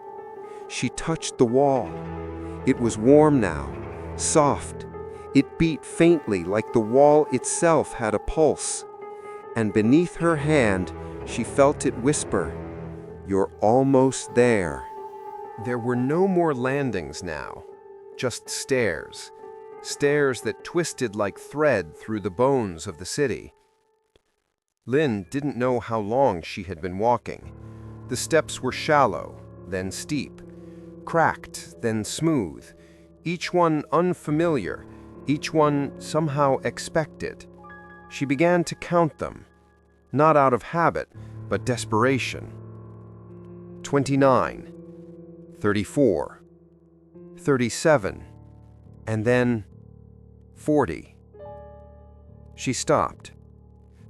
She touched the wall. It was warm now, soft. It beat faintly like the wall itself had a pulse. And beneath her hand, she felt it whisper, "You're almost there." There were no more landings now, just stairs. Stairs that twisted like thread through the bones of the city. Lin didn't know how long she had been walking. The steps were shallow, then steep, cracked, then smooth, each one unfamiliar, each one somehow expected. She began to count them, not out of habit, but desperation. 29, 34, 37, and then 40. She stopped.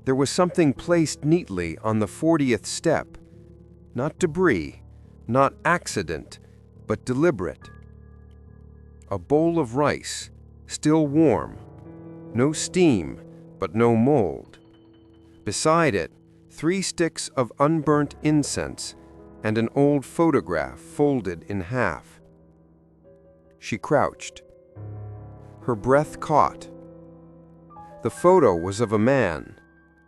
There was something placed neatly on the 40th step. Not debris, not accident, but deliberate. A bowl of rice, still warm. No steam, but no mold. Beside it, 3 sticks of unburnt incense and an old photograph folded in half. She crouched. Her breath caught. The photo was of a man,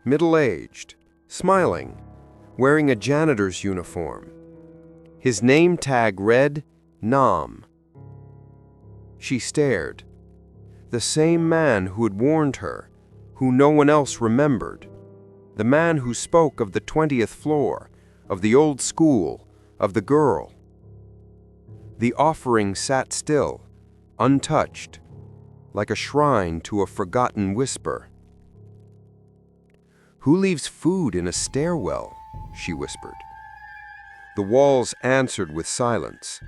middle-aged, smiling, wearing a janitor's uniform. His name tag read, Nam. She stared. The same man who had warned her, who no one else remembered. The man who spoke of the 20th floor, of the old school, of the girl. The offering sat still, untouched, like a shrine to a forgotten whisper. "Who leaves food in a stairwell?" she whispered. The walls answered with silence,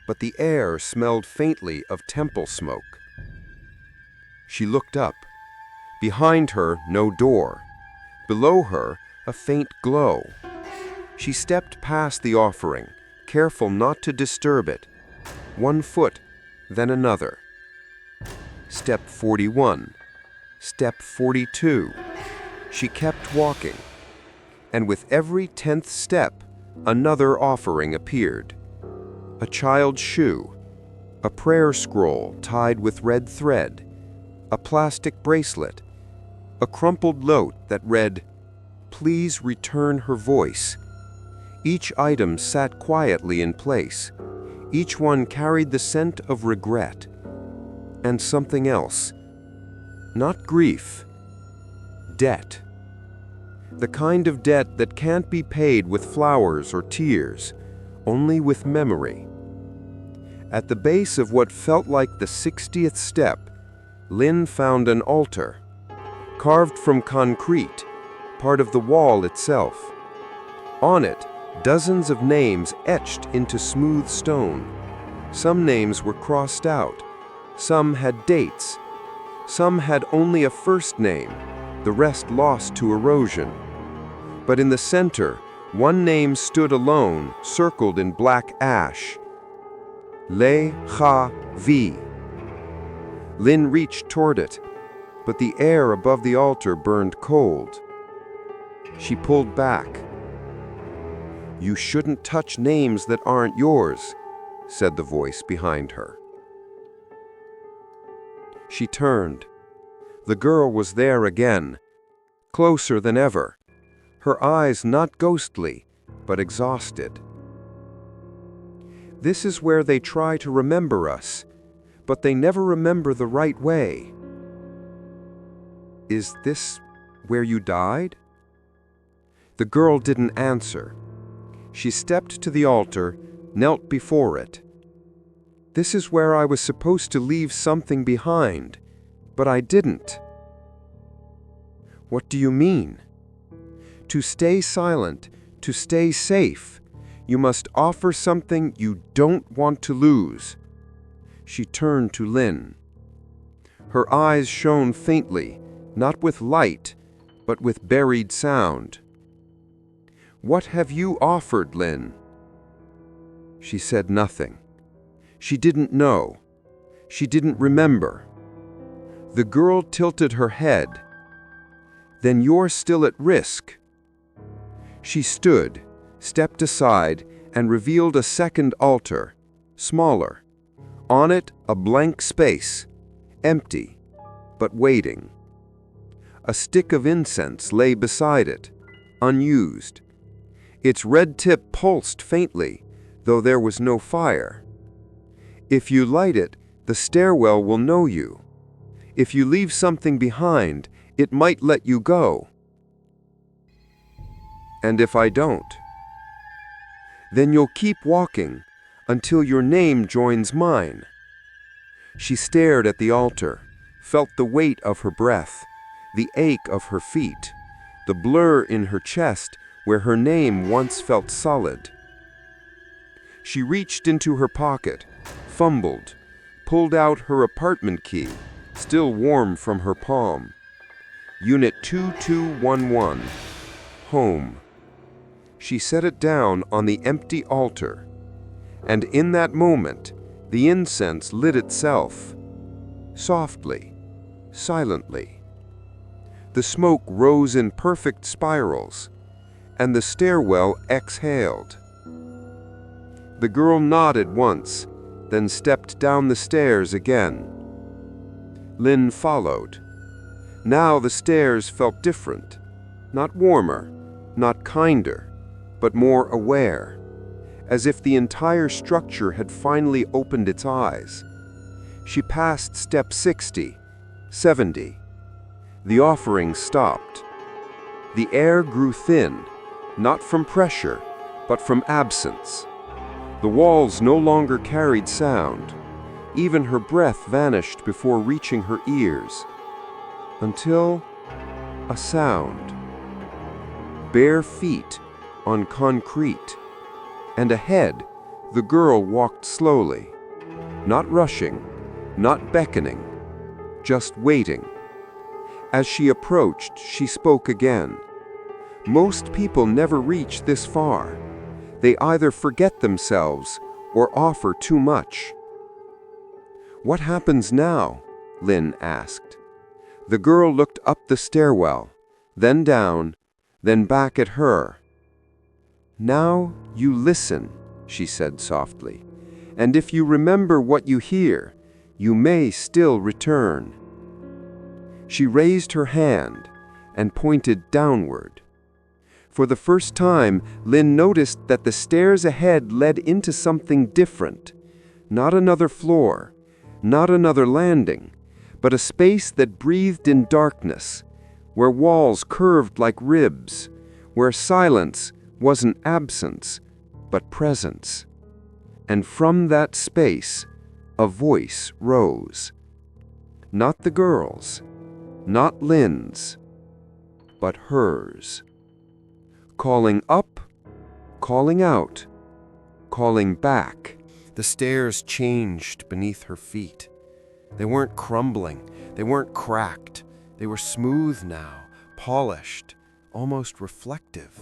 but the air smelled faintly of temple smoke. She looked up. Behind her, no door. Below her, a faint glow. She stepped past the offering, careful not to disturb it. 1 foot, then another. Step 41. Step 42. She kept walking, and with every 10th step, another offering appeared. A child's shoe, a prayer scroll tied with red thread, a plastic bracelet, a crumpled note that read, "Please return her voice." Each item sat quietly in place. Each one carried the scent of regret. And something else. Not grief. Debt. The kind of debt that can't be paid with flowers or tears, only with memory. At the base of what felt like the 60th step, Lynn found an altar, carved from concrete, part of the wall itself. On it, dozens of names etched into smooth stone. Some names were crossed out. Some had dates. Some had only a first name, the rest lost to erosion. But in the center, one name stood alone, circled in black ash. Le-Ha-Vi. Lynn reached toward it, but the air above the altar burned cold. She pulled back. "You shouldn't touch names that aren't yours," said the voice behind her. She turned. The girl was there again, closer than ever, her eyes not ghostly, but exhausted. "This is where they try to remember us, but they never remember the right way." "Is this where you died?" The girl didn't answer. She stepped to the altar, knelt before it. "This is where I was supposed to leave something behind, but I didn't." "What do you mean?" "To stay silent, to stay safe, you must offer something you don't want to lose." She turned to Lynn. Her eyes shone faintly, not with light, but with buried sound. "What have you offered, Lynn?" She said nothing. She didn't know. She didn't remember. The girl tilted her head. "Then you're still at risk." She stood, stepped aside, and revealed a second altar, smaller. On it, a blank space, empty, but waiting. A stick of incense lay beside it, unused. Its red tip pulsed faintly, though there was no fire. "If you light it, the stairwell will know you. If you leave something behind, it might let you go." "And if I don't?" "Then you'll keep walking until your name joins mine." She stared at the altar, felt the weight of her breath, the ache of her feet, the blur in her chest where her name once felt solid. She reached into her pocket, fumbled, pulled out her apartment key, still warm from her palm. Unit 2211, home. She set it down on the empty altar, and in that moment, the incense lit itself, softly, silently. The smoke rose in perfect spirals, and the stairwell exhaled. The girl nodded once, then stepped down the stairs again. Lynn followed. Now the stairs felt different, not warmer, not kinder, but more aware, as if the entire structure had finally opened its eyes. She passed step 60, 70. The offering stopped. The air grew thin, not from pressure, but from absence. The walls no longer carried sound. Even her breath vanished before reaching her ears. Until a sound. Bare feet on concrete. And ahead, the girl walked slowly. Not rushing, not beckoning, just waiting. As she approached, she spoke again. Most people never reach this far. They either forget themselves or offer too much. "What happens now?" Lynn asked. The girl looked up the stairwell, then down, then back at her. "Now you listen," she said softly, "and if you remember what you hear, you may still return." She raised her hand and pointed downward. For the first time, Lynn noticed that the stairs ahead led into something different. Not another floor, not another landing, but a space that breathed in darkness, where walls curved like ribs, where silence wasn't absence, but presence. And from that space, a voice rose. Not the girl's, not Lynn's, but hers. Calling up, calling out, calling back. The stairs changed beneath her feet. They weren't crumbling, they weren't cracked. They were smooth now, polished, almost reflective.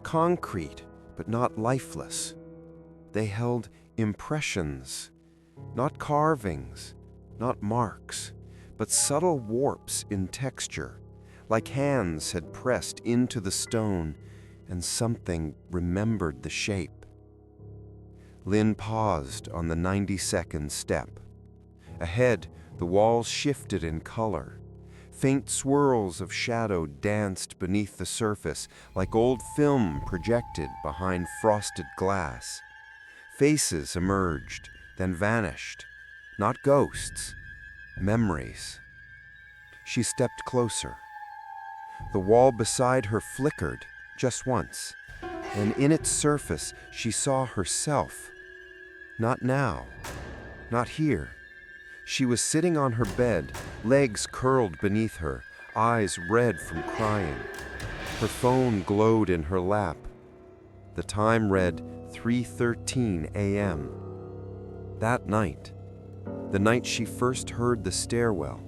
Concrete, but not lifeless. They held impressions, not carvings, not marks, but subtle warps in texture, like hands had pressed into the stone and something remembered the shape. Lynn paused on the 92nd step. Ahead, the walls shifted in color. Faint swirls of shadow danced beneath the surface like old film projected behind frosted glass. Faces emerged, then vanished. Not ghosts, memories. She stepped closer. The wall beside her flickered just once, and in its surface she saw herself. Not now, not here. She was sitting on her bed, legs curled beneath her, eyes red from crying. Her phone glowed in her lap. The time read 3:13 a.m. That night, the night she first heard the stairwell.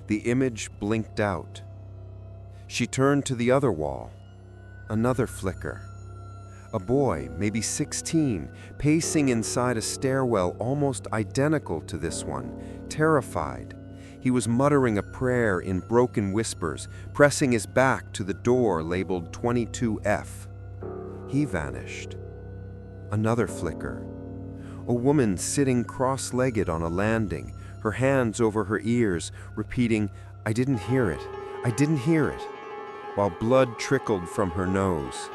The image blinked out. She turned to the other wall. Another flicker. A boy, maybe 16, pacing inside a stairwell almost identical to this one, terrified. He was muttering a prayer in broken whispers, pressing his back to the door labeled 22F. He vanished. Another flicker. A woman sitting cross-legged on a landing, her hands over her ears, repeating, "I didn't hear it, I didn't hear it," while blood trickled from her nose.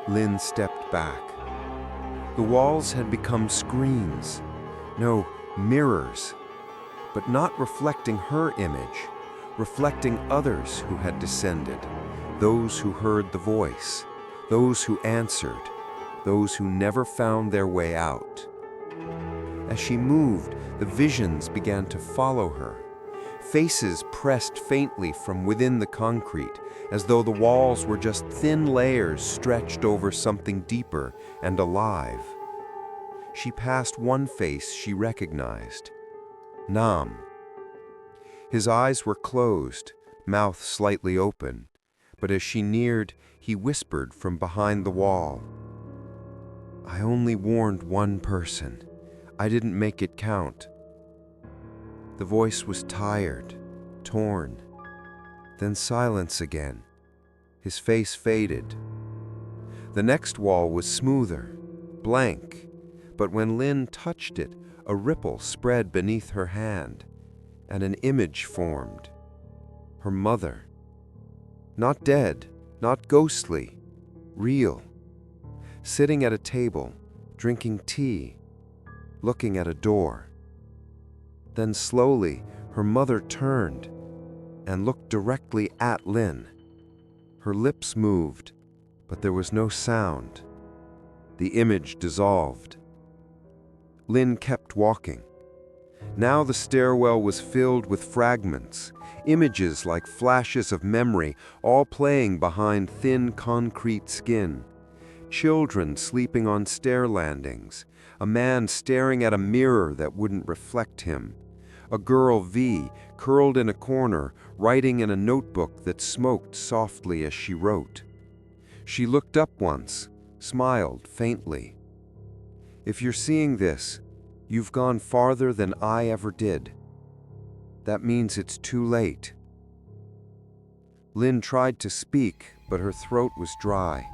Lynn stepped back. The walls had become screens, no, mirrors, but not reflecting her image, reflecting others who had descended, those who heard the voice, those who answered, those who never found their way out. As she moved, the visions began to follow her. Faces pressed faintly from within the concrete, as though the walls were just thin layers stretched over something deeper and alive. She passed one face she recognized. Nam. His eyes were closed, mouth slightly open, but as she neared, he whispered from behind the wall. "I only warned one person. I didn't make it count." The voice was tired, torn. Then silence again. His face faded. The next wall was smoother, blank, but when Lynn touched it, a ripple spread beneath her hand, and an image formed. Her mother. Not dead, not ghostly, real. Sitting at a table, drinking tea, looking at a door. Then slowly, her mother turned and looked directly at Lynn. Her lips moved, but there was no sound. The image dissolved. Lynn kept walking. Now the stairwell was filled with fragments, images like flashes of memory, all playing behind thin concrete skin. Children sleeping on stair landings, a man staring at a mirror that wouldn't reflect him, a girl V curled in a corner, writing in a notebook that smoked softly as she wrote. She looked up once, smiled faintly. "If you're seeing this, you've gone farther than I ever did. That means it's too late." Lynn tried to speak, but her throat was dry.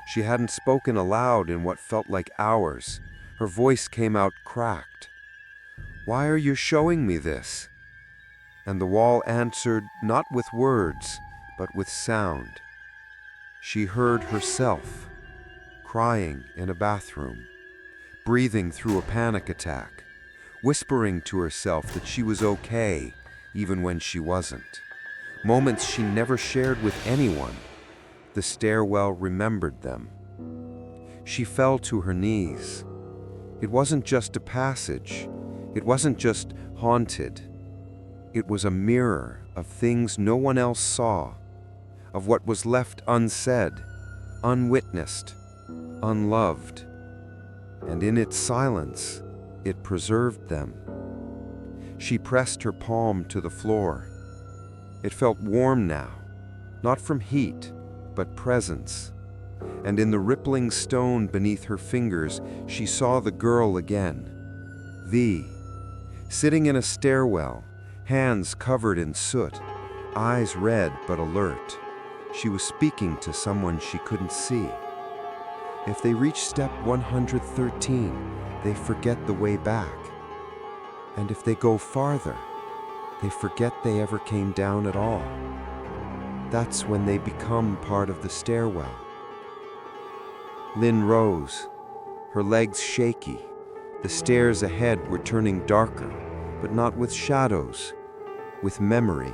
She hadn't spoken aloud in what felt like hours. Her voice came out cracked. "Why are you showing me this?" And the wall answered not with words, but with sound. She heard herself, crying in a bathroom, breathing through a panic attack, whispering to herself that she was okay, even when she wasn't. Moments she never shared with anyone. The stairwell remembered them. She fell to her knees. It wasn't just a passage. It wasn't just haunted. It was a mirror of things no one else saw, of what was left unsaid, unwitnessed, unloved. And in its silence, it preserved them. She pressed her palm to the floor. It felt warm now, not from heat, but presence. And in the rippling stone beneath her fingers, she saw the girl again. Sitting in a stairwell, hands covered in soot, eyes red but alert. She was speaking to someone she couldn't see. If they reach step 113, they forget the way back. And if they go farther, they forget they ever came down at all. That's when they become part of the stairwell. Lynn rose, her legs shaky. The stairs ahead were turning darker, but not with shadows, with memory.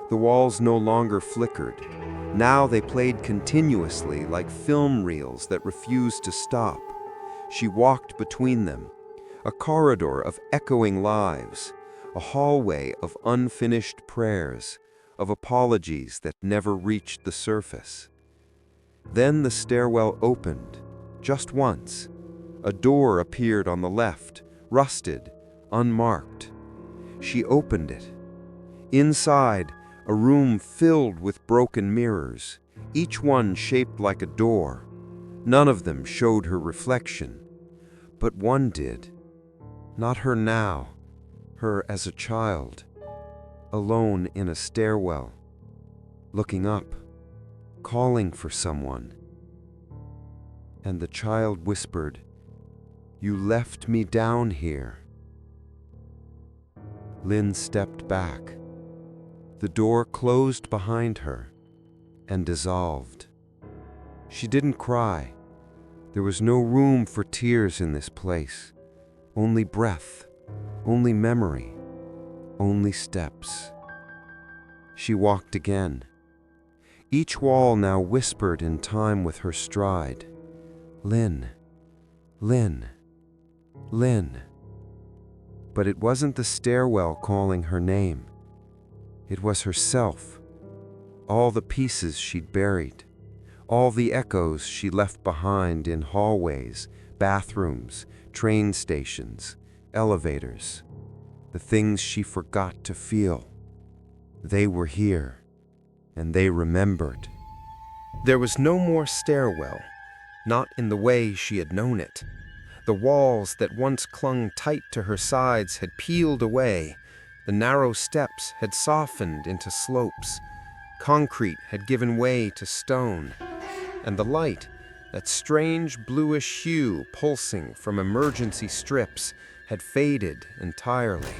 The walls no longer flickered. Now they played continuously like film reels that refused to stop. She walked between them, a corridor of echoing lives, a hallway of unfinished prayers, of apologies that never reached the surface. Then the stairwell opened, just once. A door appeared on the left, rusted, unmarked. She opened it. Inside, a room filled with broken mirrors, each one shaped like a door. None of them showed her reflection, but one did. Not her now, her as a child, alone in a stairwell, looking up, calling for someone. And the child whispered, "You left me down here." Lynn stepped back. The door closed behind her and dissolved. She didn't cry. There was no room for tears in this place. Only breath, only memory, only steps. She walked again. Each wall now whispered in time with her stride. Lynn, Lynn, Lynn. But it wasn't the stairwell calling her name. It was herself. All the pieces she'd buried. All the echoes she left behind in hallways, bathrooms, train stations, elevators. The things she forgot to feel. They were here, and they remembered. There was no more stairwell, not in the way she had known it. The walls that once clung tight to her sides had peeled away. The narrow steps had softened into slopes. Concrete had given way to stone. And the light, that strange bluish hue pulsing from emergency strips, had faded entirely.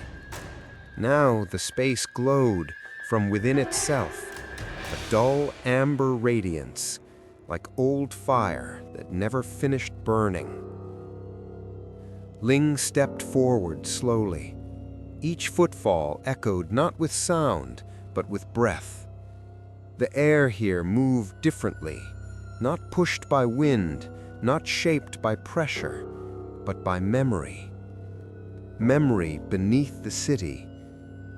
Now the space glowed from within itself, a dull amber radiance, like old fire that never finished burning. Ling stepped forward slowly. Each footfall echoed not with sound, but with breath. The air here moved differently, not pushed by wind, not shaped by pressure, but by memory. Memory beneath the city,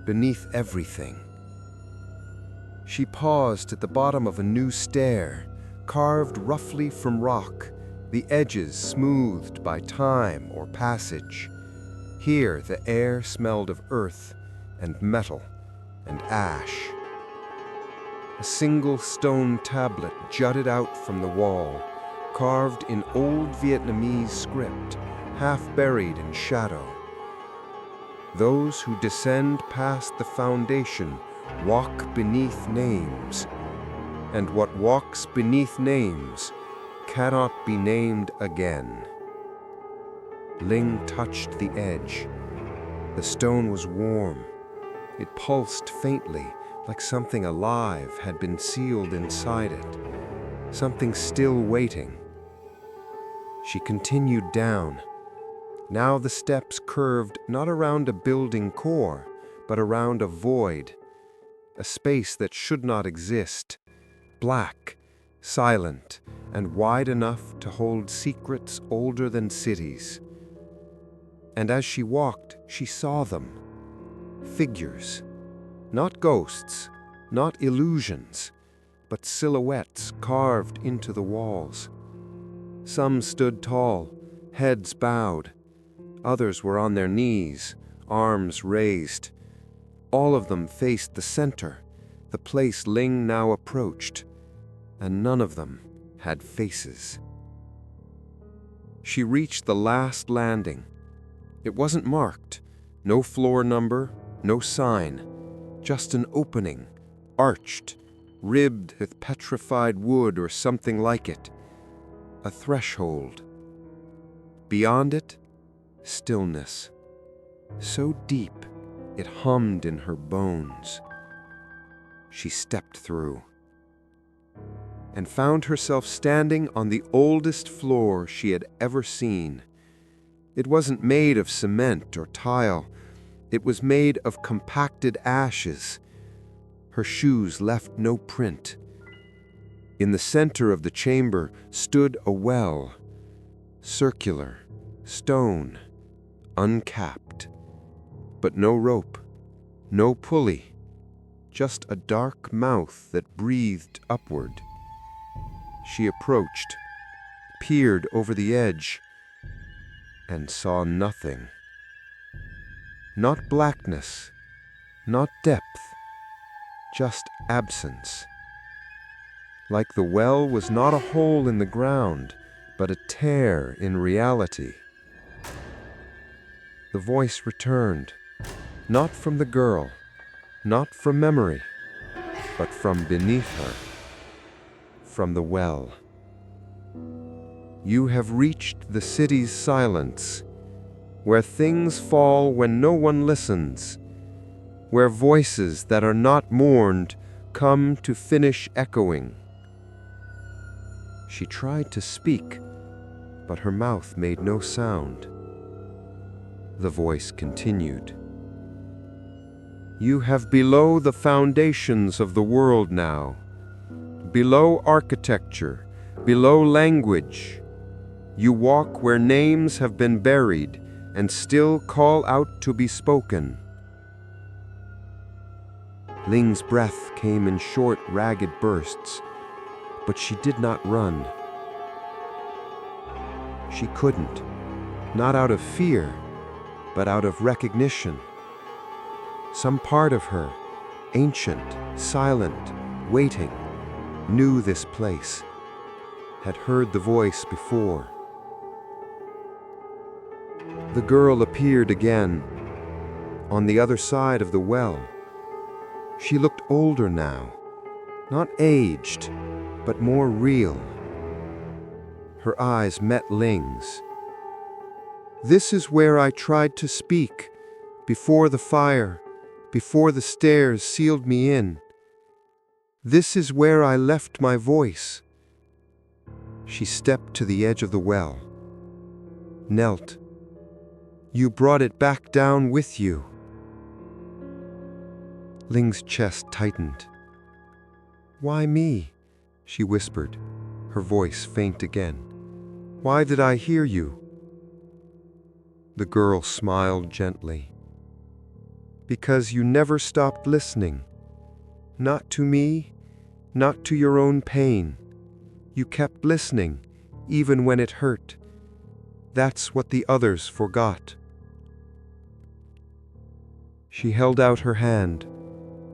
beneath everything. She paused at the bottom of a new stair, carved roughly from rock, the edges smoothed by time or passage. Here the air smelled of earth and metal and ash. A single stone tablet jutted out from the wall, carved in old Vietnamese script, half buried in shadow. Those who descend past the foundation walk beneath names, and what walks beneath names cannot be named again. Ling touched the edge. The stone was warm. It pulsed faintly, like something alive had been sealed inside it, something still waiting. She continued down. Now the steps curved not around a building core, but around a void, a space that should not exist, black, silent, and wide enough to hold secrets older than cities. And as she walked, she saw them. Figures. Not ghosts, not illusions, but silhouettes carved into the walls. Some stood tall, heads bowed. Others were on their knees, arms raised. All of them faced the center, the place Ling now approached, and none of them had faces. She reached the last landing. It wasn't marked, no floor number, no sign, just an opening, arched, ribbed with petrified wood or something like it. A threshold. Beyond it, stillness. So deep, it hummed in her bones. She stepped through and found herself standing on the oldest floor she had ever seen. It wasn't made of cement or tile. It was made of compacted ashes. Her shoes left no print. In the center of the chamber stood a well, circular, stone, uncapped. But no rope, no pulley, just a dark mouth that breathed upward. She approached, peered over the edge, and saw nothing. Not blackness, not depth, just absence. Like the well was not a hole in the ground, but a tear in reality. The voice returned, not from the girl, not from memory, but from beneath her, from the well. You have reached the city's silence, where things fall when no one listens, where voices that are not mourned come to finish echoing. She tried to speak, but her mouth made no sound. The voice continued. You have below the foundations of the world now, below architecture, below language. You walk where names have been buried and still call out to be spoken. Ling's breath came in short, ragged bursts, but she did not run. She couldn't, not out of fear, but out of recognition. Some part of her, ancient, silent, waiting, knew this place, had heard the voice before. The girl appeared again, on the other side of the well. She looked older now, not aged, but more real. Her eyes met Ling's. This is where I tried to speak, before the fire, before the stairs sealed me in. This is where I left my voice. She stepped to the edge of the well, knelt. You brought it back down with you. Ling's chest tightened. Why me? She whispered, her voice faint again. Why did I hear you? The girl smiled gently. Because you never stopped listening. Not to me, not to your own pain. You kept listening, even when it hurt. That's what the others forgot. She held out her hand,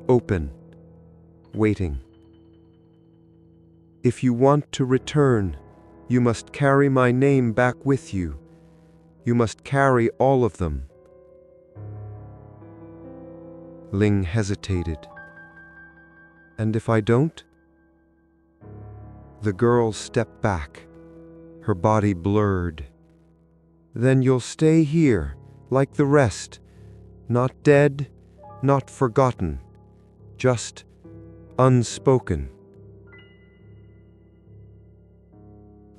open, waiting. If you want to return, you must carry my name back with you. You must carry all of them. Ling hesitated. And if I don't? The girl stepped back, her body blurred. Then you'll stay here, like the rest, not dead, not forgotten, just unspoken.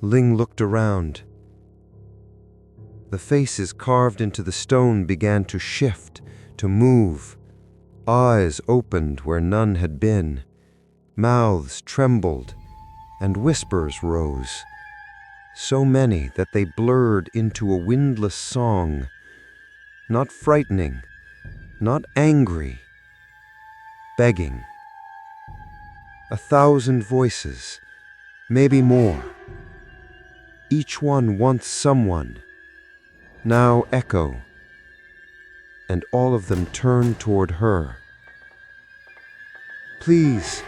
Ling looked around. The faces carved into the stone began to shift, to move. Eyes opened where none had been. Mouths trembled, and whispers rose. So many that they blurred into a windless song. Not frightening, not angry, begging. 1,000 voices, maybe more. Each one wants someone. Now echo, and all of them turn toward her. Please,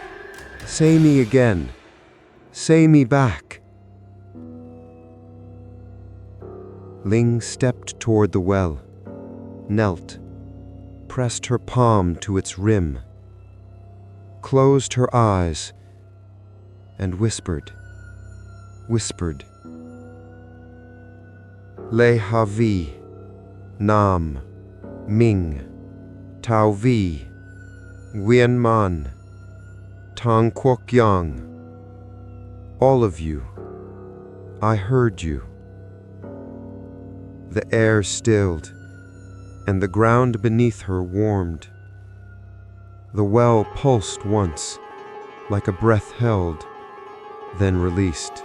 say me again. Say me back. Ling stepped toward the well, knelt, pressed her palm to its rim, closed her eyes, and whispered. Le Havi, Nam, Ming, Tao Vi, Wien Man, Tang Kwok Yang. All of you, I heard you. The air stilled, and the ground beneath her warmed. The well pulsed once, like a breath held, then released.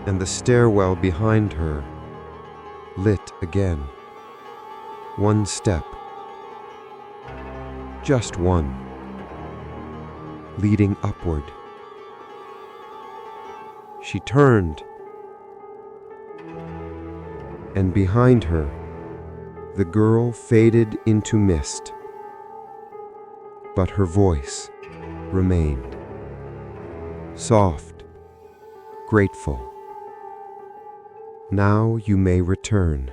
And the stairwell behind her lit again. One step, just one, leading upward. She turned, and behind her, the girl faded into mist. But her voice remained, soft, grateful. Now you may return.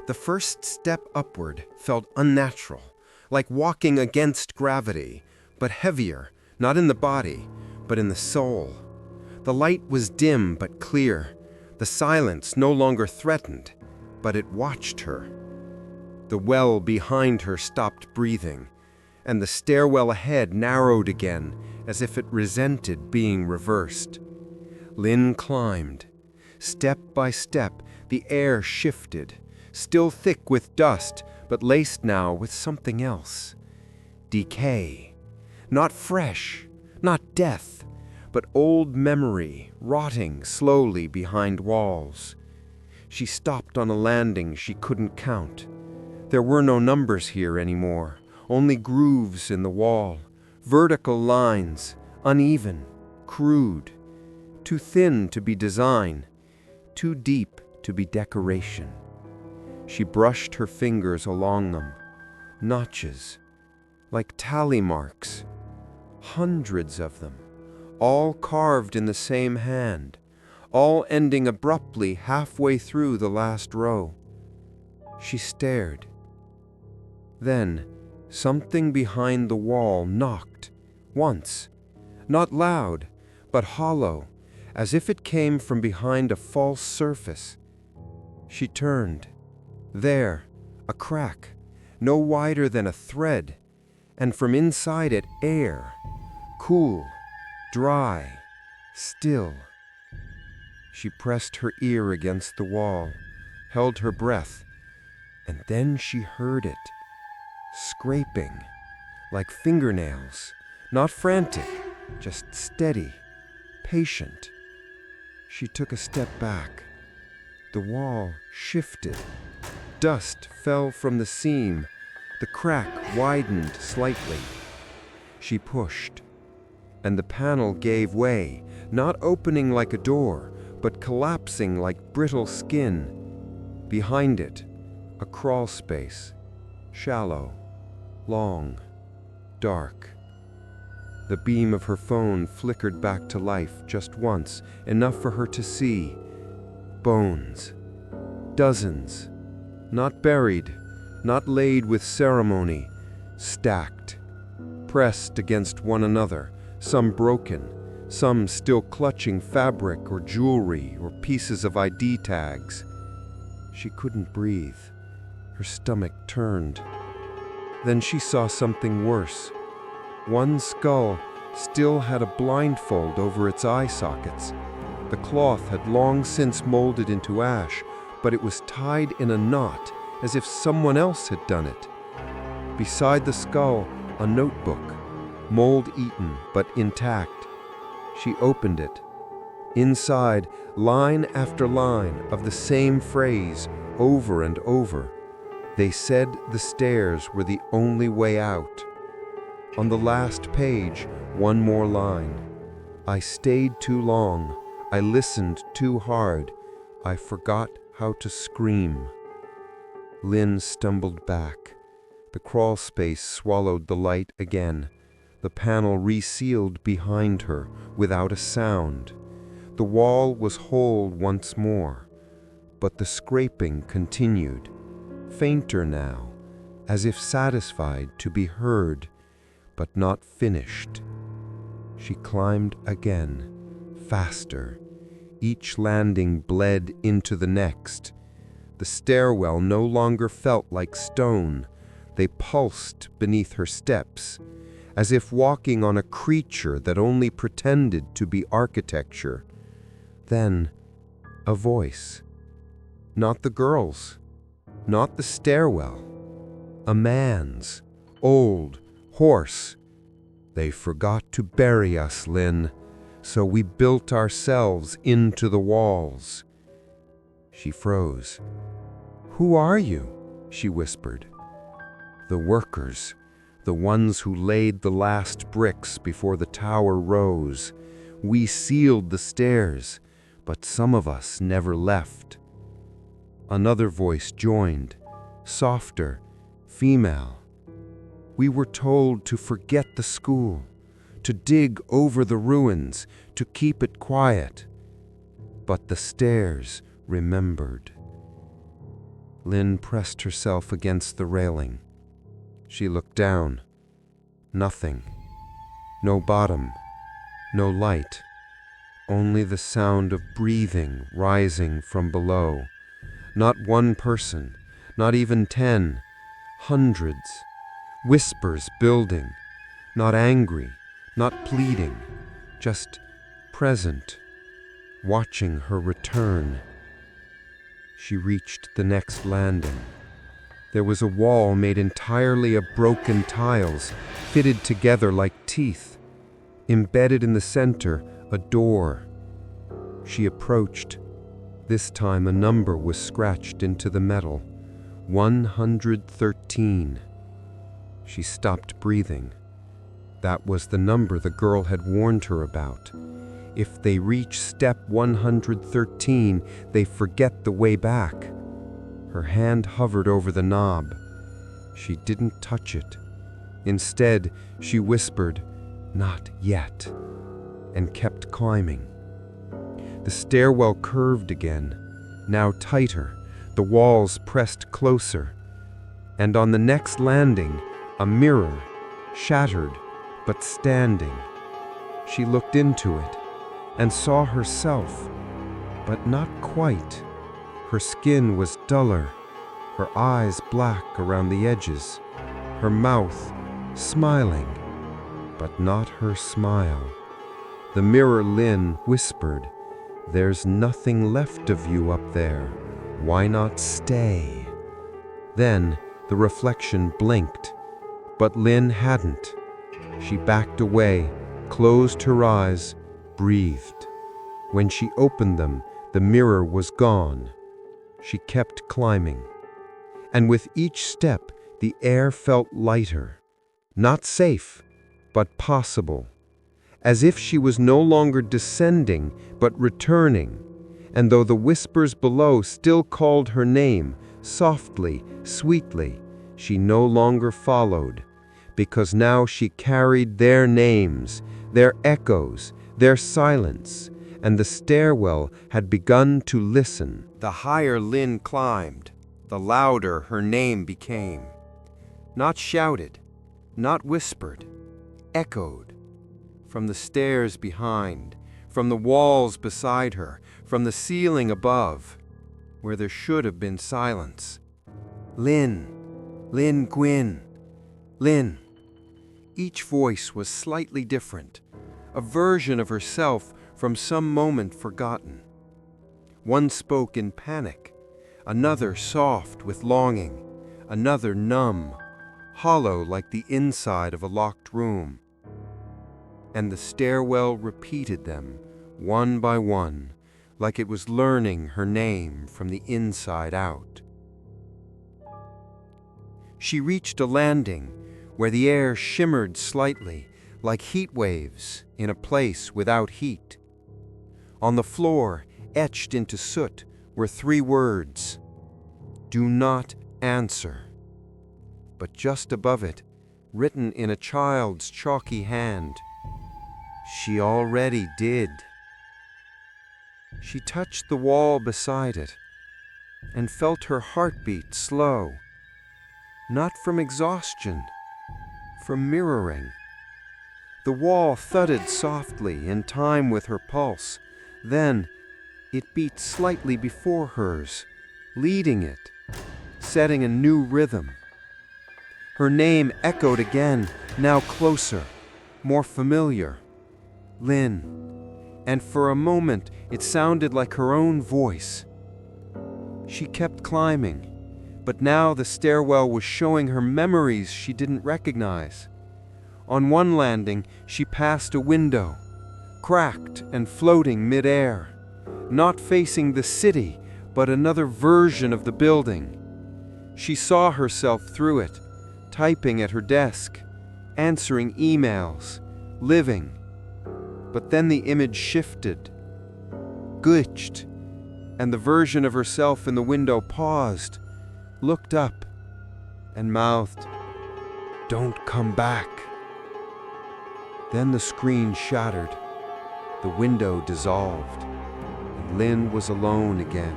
The first step upward felt unnatural, like walking against gravity, but heavier, not in the body, but in the soul. The light was dim but clear. The silence no longer threatened, but it watched her. The well behind her stopped breathing, and the stairwell ahead narrowed again, as if it resented being reversed. Lin climbed. Step by step, the air shifted, still thick with dust, but laced now with something else. Decay. Not fresh, not death, but old memory rotting slowly behind walls. She stopped on a landing she couldn't count. There were no numbers here anymore, only grooves in the wall, vertical lines, uneven, crude, too thin to be design, too deep to be decoration. She brushed her fingers along them, notches, like tally marks, hundreds of them, all carved in the same hand, all ending abruptly halfway through the last row. She stared. Then, something behind the wall knocked, once, not loud, but hollow, as if it came from behind a false surface. She turned. There, a crack, no wider than a thread, and from inside it air, cool, dry, still. She pressed her ear against the wall, held her breath, and then she heard it, scraping, like fingernails, not frantic, just steady, patient. She took a step back. The wall shifted. Dust fell from the seam. The crack widened slightly. She pushed, and the panel gave way, not opening like a door, but collapsing like brittle skin. Behind it, a crawl space, shallow, long, dark. The beam of her phone flickered back to life just once, enough for her to see. Bones. Dozens. Not buried, not laid with ceremony, stacked, pressed against one another, some broken, some still clutching fabric or jewelry or pieces of ID tags. She couldn't breathe. Her stomach turned. Then she saw something worse. One skull still had a blindfold over its eye sockets. The cloth had long since molded into ash, but it was tied in a knot as if someone else had done it. Beside the skull, a notebook, mold-eaten but intact. She opened it. Inside, line after line of the same phrase over and over. They said the stairs were the only way out. On the last page, one more line. I stayed too long. I listened too hard. I forgot how to scream. Lynn stumbled back. The crawl space swallowed the light again. The panel resealed behind her without a sound. The wall was whole once more, but the scraping continued, fainter now, as if satisfied to be heard, but not finished. She climbed again, faster. Each landing bled into the next. The stairwell no longer felt like stone. They pulsed beneath her steps, as if walking on a creature that only pretended to be architecture. Then, a voice. Not the girl's, not the stairwell. A man's, old, hoarse. They forgot to bury us, Lynn, so we built ourselves into the walls. She froze. Who are you? She whispered. The workers, the ones who laid the last bricks before the tower rose. We sealed the stairs, but some of us never left. Another voice joined, softer, female. We were told to forget the school, to dig over the ruins, to keep it quiet. But the stairs remembered. Lynn pressed herself against the railing. She looked down. Nothing. No bottom. No light. Only the sound of breathing rising from below. Not one person, not even 10. Hundreds. Whispers building. Not angry, not pleading. Just present. Watching her return. She reached the next landing. There was a wall made entirely of broken tiles, fitted together like teeth. Embedded in the center, a door. She approached. This time a number was scratched into the metal. 113. She stopped breathing. That was the number the girl had warned her about. If they reach step 113, they forget the way back. Her hand hovered over the knob. She didn't touch it. Instead, she whispered, "Not yet," and kept climbing. The stairwell curved again, now tighter, the walls pressed closer. And on the next landing, a mirror, shattered but standing. She looked into it and saw herself, but not quite. Her skin was duller, her eyes black around the edges, her mouth smiling, but not her smile. The mirror Lynn whispered, "There's nothing left of you up there. Why not stay?" Then the reflection blinked, but Lynn hadn't. She backed away, closed her eyes, breathed. When she opened them, the mirror was gone. She kept climbing. And with each step, the air felt lighter. Not safe, but possible. As if she was no longer descending, but returning. And though the whispers below still called her name, softly, sweetly, she no longer followed. Because now she carried their names, their echoes, their silence, and the stairwell had begun to listen. The higher Lynn climbed, the louder her name became. Not shouted, not whispered, echoed. From the stairs behind, from the walls beside her, from the ceiling above, where there should have been silence. Lynn, Lynn Gwyn, Lynn. Each voice was slightly different, a version of herself from some moment forgotten. One spoke in panic, another soft with longing, another numb, hollow like the inside of a locked room. And the stairwell repeated them, one by one, like it was learning her name from the inside out. She reached a landing where the air shimmered slightly, like heat waves in a place without heat. On the floor, etched into soot, were 3 words: "Do not answer." But just above it, written in a child's chalky hand, "She already did." She touched the wall beside it and felt her heartbeat slow, not from exhaustion, from mirroring. The wall thudded softly in time with her pulse. Then it beat slightly before hers, leading it, setting a new rhythm. Her name echoed again, now closer, more familiar. Lynn. And for a moment it sounded like her own voice. She kept climbing, but now the stairwell was showing her memories she didn't recognize. On one landing, she passed a window, cracked and floating mid-air, not facing the city, but another version of the building. She saw herself through it, typing at her desk, answering emails, living. But then the image shifted, glitched, and the version of herself in the window paused, looked up, and mouthed, "Don't come back." Then the screen shattered, the window dissolved, and Lynn was alone again.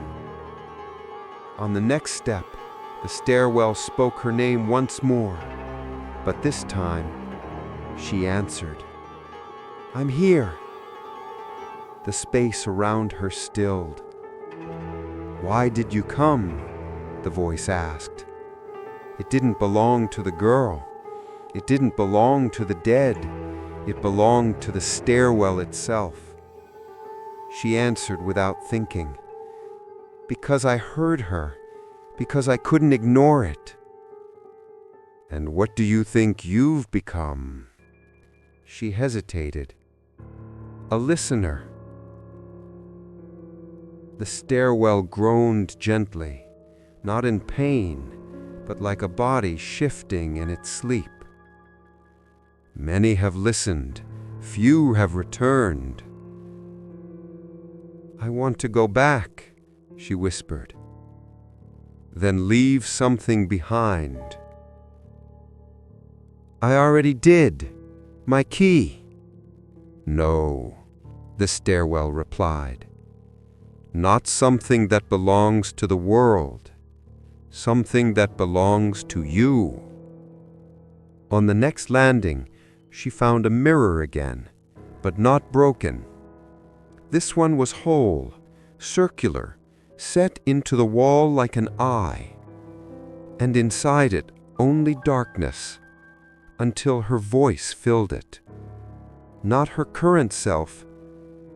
On the next step, the stairwell spoke her name once more, but this time she answered, "I'm here." The space around her stilled. "Why did you come?" the voice asked. It didn't belong to the girl. It didn't belong to the dead. It belonged to the stairwell itself. She answered without thinking, "Because I heard her, because I couldn't ignore it." "And what do you think you've become?" She hesitated. "A listener." The stairwell groaned gently, not in pain, but like a body shifting in its sleep. "Many have listened, few have returned." "I want to go back," she whispered. "Then leave something behind." "I already did. My key." "No," the stairwell replied. "Not something that belongs to the world. Something that belongs to you." On the next landing, she found a mirror again, but not broken. This one was whole, circular, set into the wall like an eye, and inside it only darkness, until her voice filled it. Not her current self,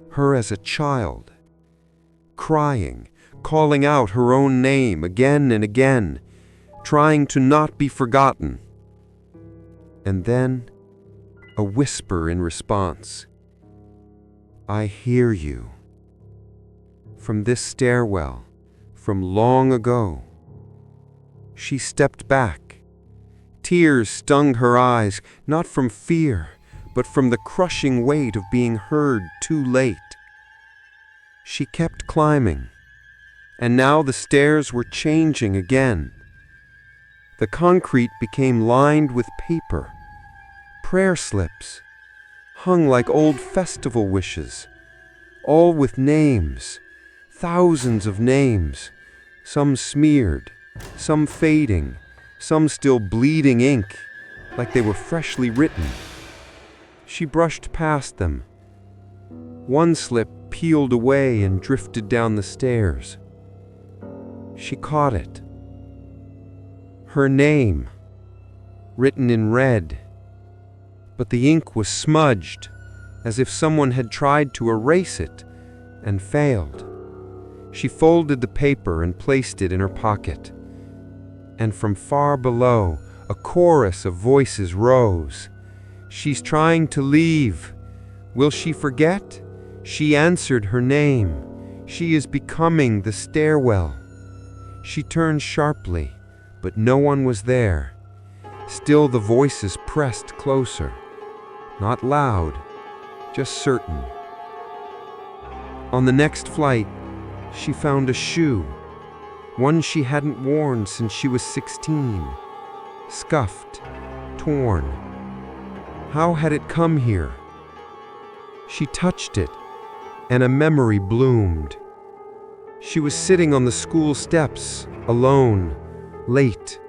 her as a child, crying, calling out her own name again and again, trying to not be forgotten. And then a whisper in response, "I hear you." From this stairwell, from long ago. She stepped back. Tears stung her eyes, not from fear, but from the crushing weight of being heard too late. She kept climbing, and now the stairs were changing again. The concrete became lined with paper, prayer slips, hung like old festival wishes, all with names, thousands of names, some smeared, some fading, some still bleeding ink, like they were freshly written. She brushed past them. One slip peeled away and drifted down the stairs. She caught it. Her name, written in red. But the ink was smudged, as if someone had tried to erase it and failed. She folded the paper and placed it in her pocket. And from far below, a chorus of voices rose. She's trying to leave. Will she forget? She answered her name. She is becoming the stairwell. She turned sharply, but no one was there. Still the voices pressed closer. Not loud, just certain. On the next flight, she found a shoe, one she hadn't worn since she was 16. Scuffed, torn. How had it come here? She touched it, and a memory bloomed. She was sitting on the school steps, alone, late,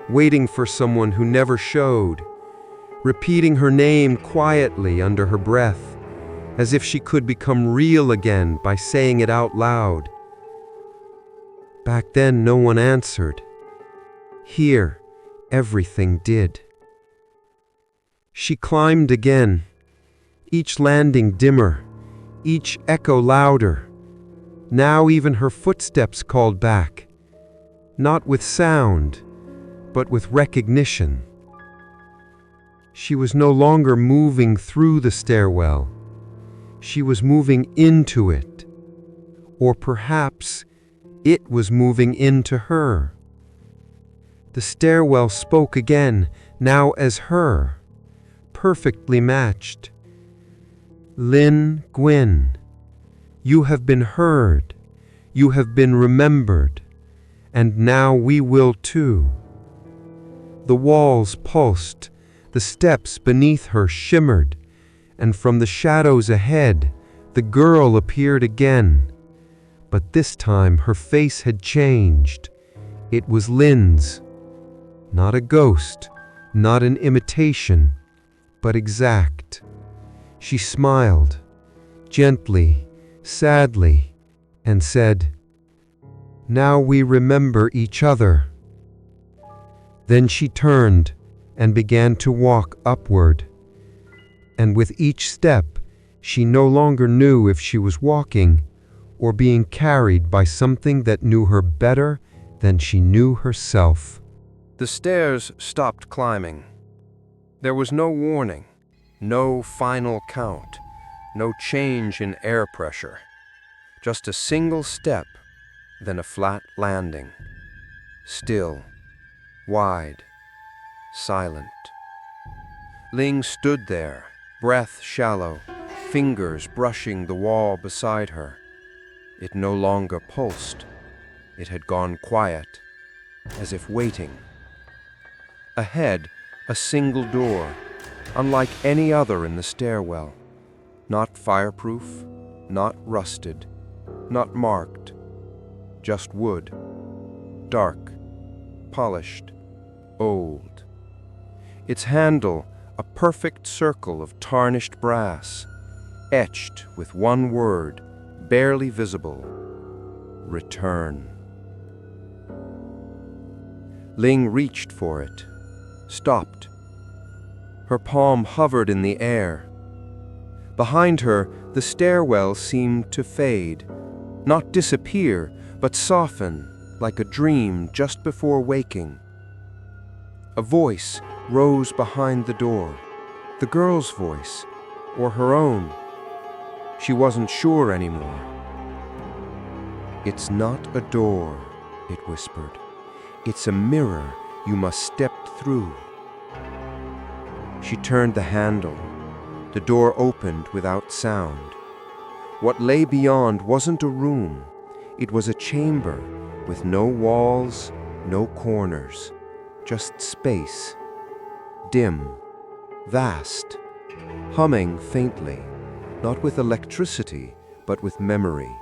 waiting for someone who never showed, repeating her name quietly under her breath, as if she could become real again by saying it out loud. Back then, no one answered. Here, everything did. She climbed again, each landing dimmer, each echo louder. Now even her footsteps called back, not with sound, but with recognition. She was no longer moving through the stairwell. She was moving into it. Or perhaps it was moving into her. The stairwell spoke again, now as her, perfectly matched. Lynn Gwyn, you have been heard, you have been remembered, and now we will too. The walls pulsed, the steps beneath her shimmered, and from the shadows ahead, the girl appeared again. But this time her face had changed. It was Lynn's. Not a ghost, not an imitation, but exact. She smiled, gently, sadly, and said, "Now we remember each other." Then she turned and began to walk upward. And with each step, she no longer knew if she was walking or being carried by something that knew her better than she knew herself. The stairs stopped climbing. There was no warning, no final count, no change in air pressure. Just a single step, then a flat landing. Still, wide, silent. Ling stood there, breath shallow, fingers brushing the wall beside her. It no longer pulsed. It had gone quiet, as if waiting. Ahead, a single door, unlike any other in the stairwell. Not fireproof, not rusted, not marked. Just wood. Dark, polished, old. Its handle, a perfect circle of tarnished brass, etched with one word, barely visible: return. Ling reached for it, stopped. Her palm hovered in the air. Behind her, the stairwell seemed to fade, not disappear, but soften, like a dream just before waking. A voice rose behind the door, the girl's voice, or her own. She wasn't sure anymore. "It's not a door," it whispered. "It's a mirror you must step through." She turned the handle. The door opened without sound. What lay beyond wasn't a room. It was a chamber with no walls, no corners, just space. Dim, vast, humming faintly, not with electricity, but with memory.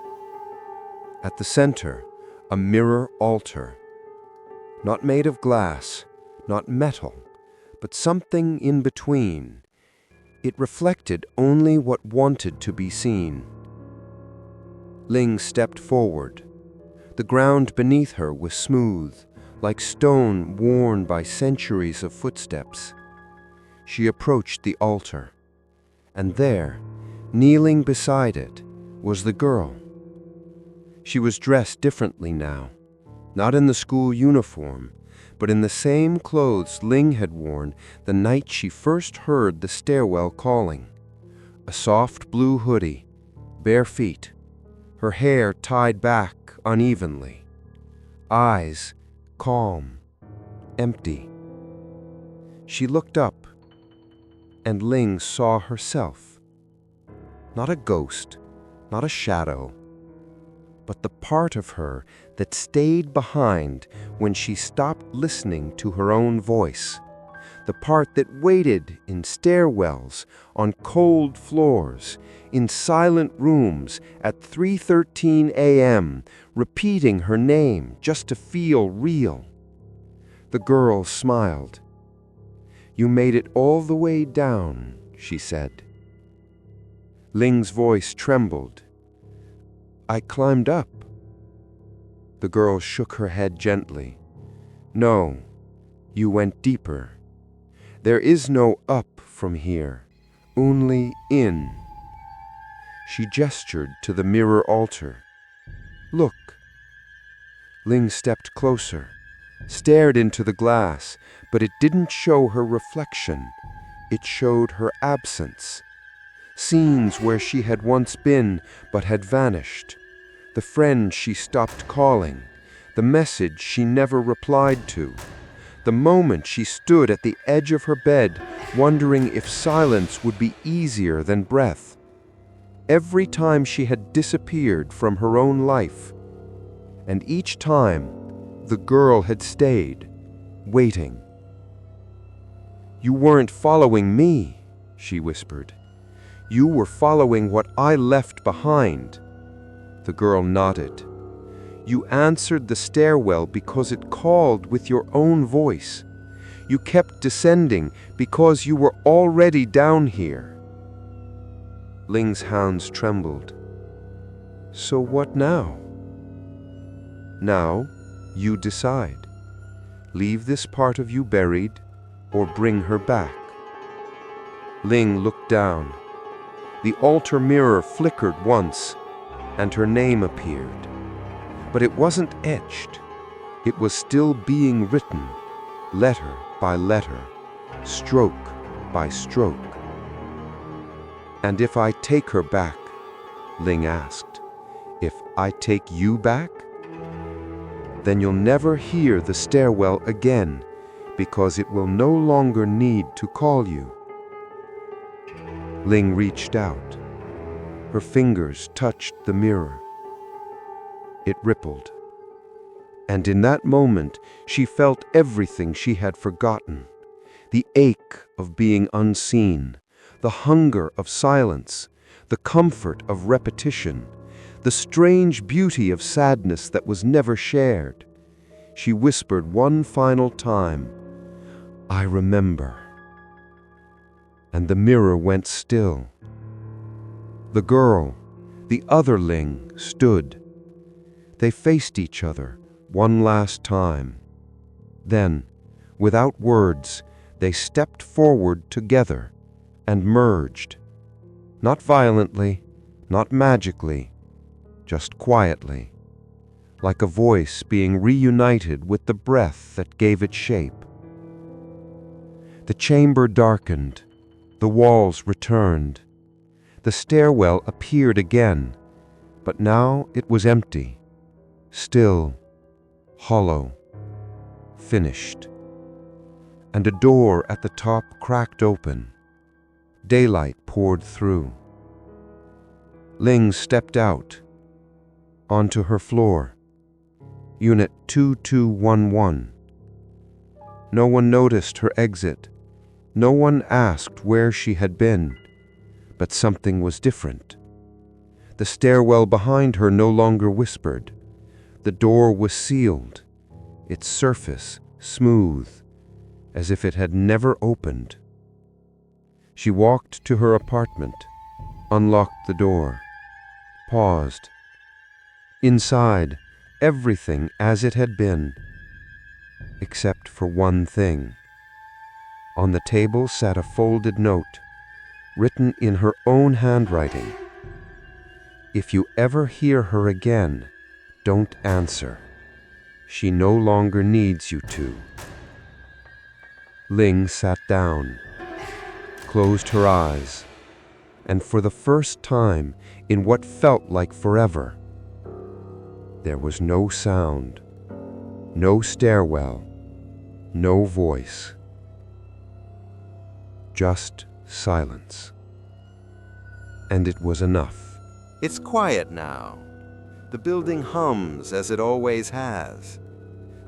At the center, a mirror altar. Not made of glass, not metal, but something in between. It reflected only what wanted to be seen. Ling stepped forward. The ground beneath her was smooth, like stone worn by centuries of footsteps. She approached the altar, and there, kneeling beside it, was the girl. She was dressed differently now, not in the school uniform, but in the same clothes Ling had worn the night she first heard the stairwell calling. A soft blue hoodie, bare feet, her hair tied back unevenly, eyes calm, empty. She looked up, and Ling saw herself. Not a ghost, not a shadow, but the part of her that stayed behind when she stopped listening to her own voice, the part that waited in stairwells, on cold floors, in silent rooms at 3:13 a.m., repeating her name just to feel real. The girl smiled. "You made it all the way down," she said. Ling's voice trembled. "I climbed up." The girl shook her head gently. "No, you went deeper. There is no up from here, only in." She gestured to the mirror altar. "Look." Ling stepped closer, stared into the glass, but it didn't show her reflection. It showed her absence. Scenes where she had once been but had vanished. The friend she stopped calling. The message she never replied to. The moment she stood at the edge of her bed, wondering if silence would be easier than breath. Every time she had disappeared from her own life. And each time, the girl had stayed, waiting. "You weren't following me," she whispered. "You were following what I left behind." The girl nodded. "You answered the stairwell because it called with your own voice. You kept descending because you were already down here." Ling's hands trembled. "So what now?" "Now, you decide. Leave this part of you buried, or bring her back." Ling looked down. The altar mirror flickered once, and her name appeared. But it wasn't etched. It was still being written, letter by letter, stroke by stroke. "And if I take her back?" Ling asked. "If I take you back? Then you'll never hear the stairwell again, because it will no longer need to call you." Ling reached out. Her fingers touched the mirror. It rippled. And in that moment, she felt everything she had forgotten. The ache of being unseen, the hunger of silence, the comfort of repetition, the strange beauty of sadness that was never shared. She whispered one final time, "I remember." And the mirror went still. The girl, the other Ling, stood. They faced each other one last time. Then, without words, they stepped forward together and merged. Not violently, not magically, just quietly, like a voice being reunited with the breath that gave it shape. The chamber darkened, the walls returned. The stairwell appeared again, but now it was empty, still, hollow, finished. And a door at the top cracked open. Daylight poured through. Ling stepped out, onto her floor, Unit 2211. No one noticed her exit. No one asked where she had been. But something was different. The stairwell behind her no longer whispered. The door was sealed, its surface smooth, as if it had never opened. She walked to her apartment, unlocked the door, paused. Inside, everything as it had been. except for one thing. On the table sat a folded note, written in her own handwriting. "If you ever hear her again, don't answer. She no longer needs you to." Ling sat down, closed her eyes, and for the first time in what felt like forever, there was no sound, no stairwell, no voice. Just silence. And it was enough. It's quiet now. The building hums as it always has.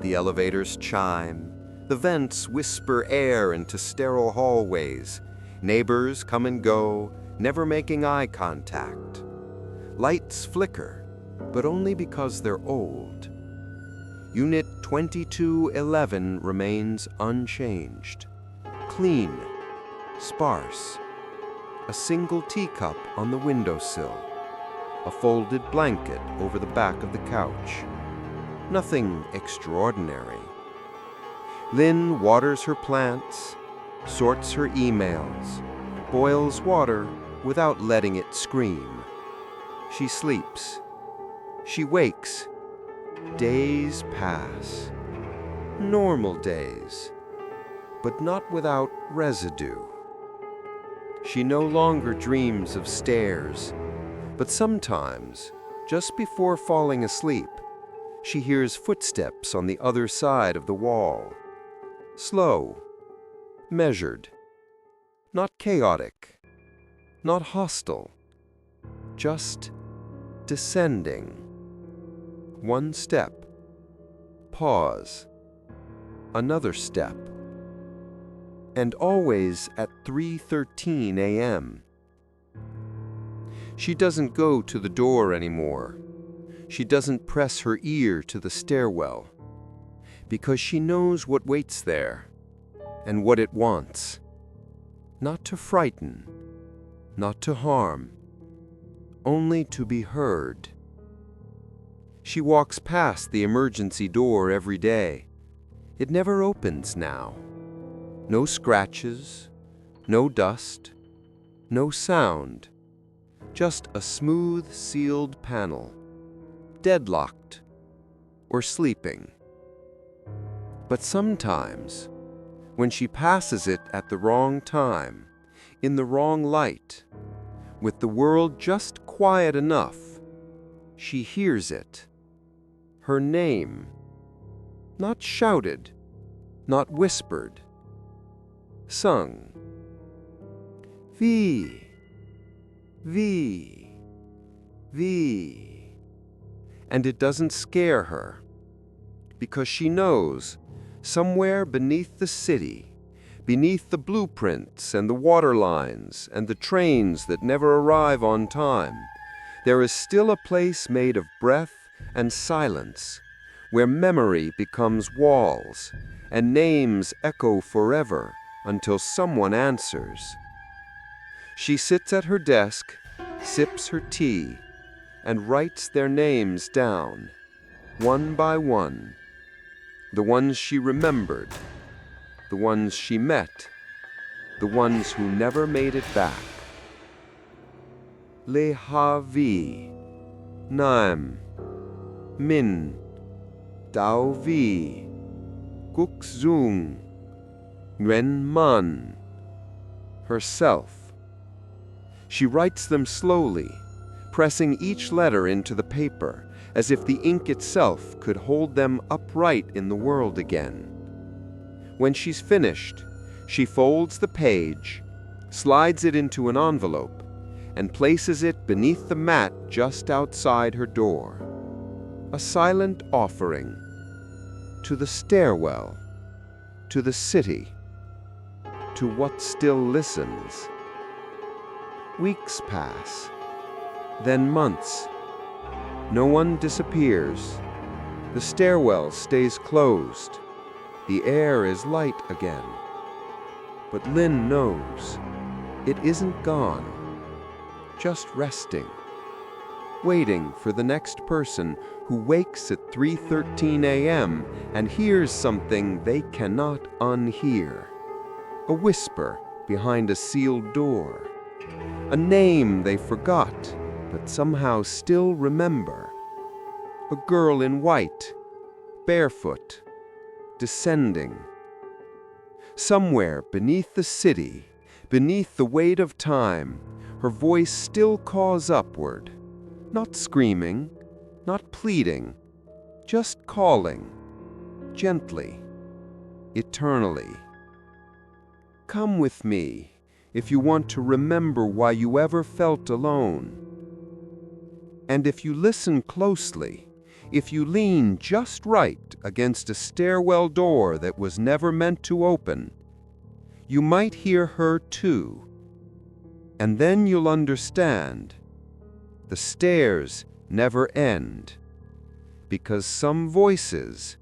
The elevators chime. The vents whisper air into sterile hallways. Neighbors come and go, never making eye contact. Lights flicker, but only because they're old. Unit 2211 remains unchanged. Clean, sparse. A single teacup on the windowsill. A folded blanket over the back of the couch. Nothing extraordinary. Lynn waters her plants, sorts her emails, boils water without letting it scream. She sleeps. She wakes. Days pass. Normal days, but not without residue. She no longer dreams of stairs, but sometimes, just before falling asleep, she hears footsteps on the other side of the wall. Slow, measured, not chaotic, not hostile, just descending. One step, pause, another step, and always at 3:13 a.m. She doesn't go to the door anymore. She doesn't press her ear to the stairwell, because she knows what waits there and what it wants. Not to frighten, not to harm, only to be heard. She walks past the emergency door every day. It never opens now. No scratches, no dust, no sound. Just a smooth, sealed panel, deadlocked or sleeping. But sometimes, when she passes it at the wrong time, in the wrong light, with the world just quiet enough, she hears it. Her name, not shouted, not whispered, sung. V. V. V. And it doesn't scare her, because she knows, somewhere beneath the city, beneath the blueprints and the water lines and the trains that never arrive on time, there is still a place made of breath and silence, where memory becomes walls and names echo forever until someone answers. She sits at her desk, sips her tea, and writes their names down, one by one. The ones she remembered, the ones she met, the ones who never made it back. Le Ha-vi, Naim, Min, Dao-vi, Guk-zung, Nguyen-man, herself. She writes them slowly, pressing each letter into the paper, as if the ink itself could hold them upright in the world again. When she's finished, she folds the page, slides it into an envelope, and places it beneath the mat just outside her door. A silent offering to the stairwell, to the city, to what still listens. Weeks pass, then months. No one disappears. The stairwell stays closed. The air is light again. But Lynn knows it isn't gone, just resting, waiting for the next person who wakes at 3:13 a.m. and hears something they cannot unhear. A whisper behind a sealed door. A name they forgot, but somehow still remember. A girl in white, barefoot, descending. Somewhere beneath the city, beneath the weight of time, her voice still calls upward, not screaming, not pleading, just calling, gently, eternally. Come with me if you want to remember why you ever felt alone. And if you listen closely, if you lean just right against a stairwell door that was never meant to open, you might hear her too. And then you'll understand. The stairs never end, because some voices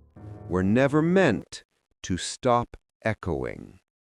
were never meant to stop echoing.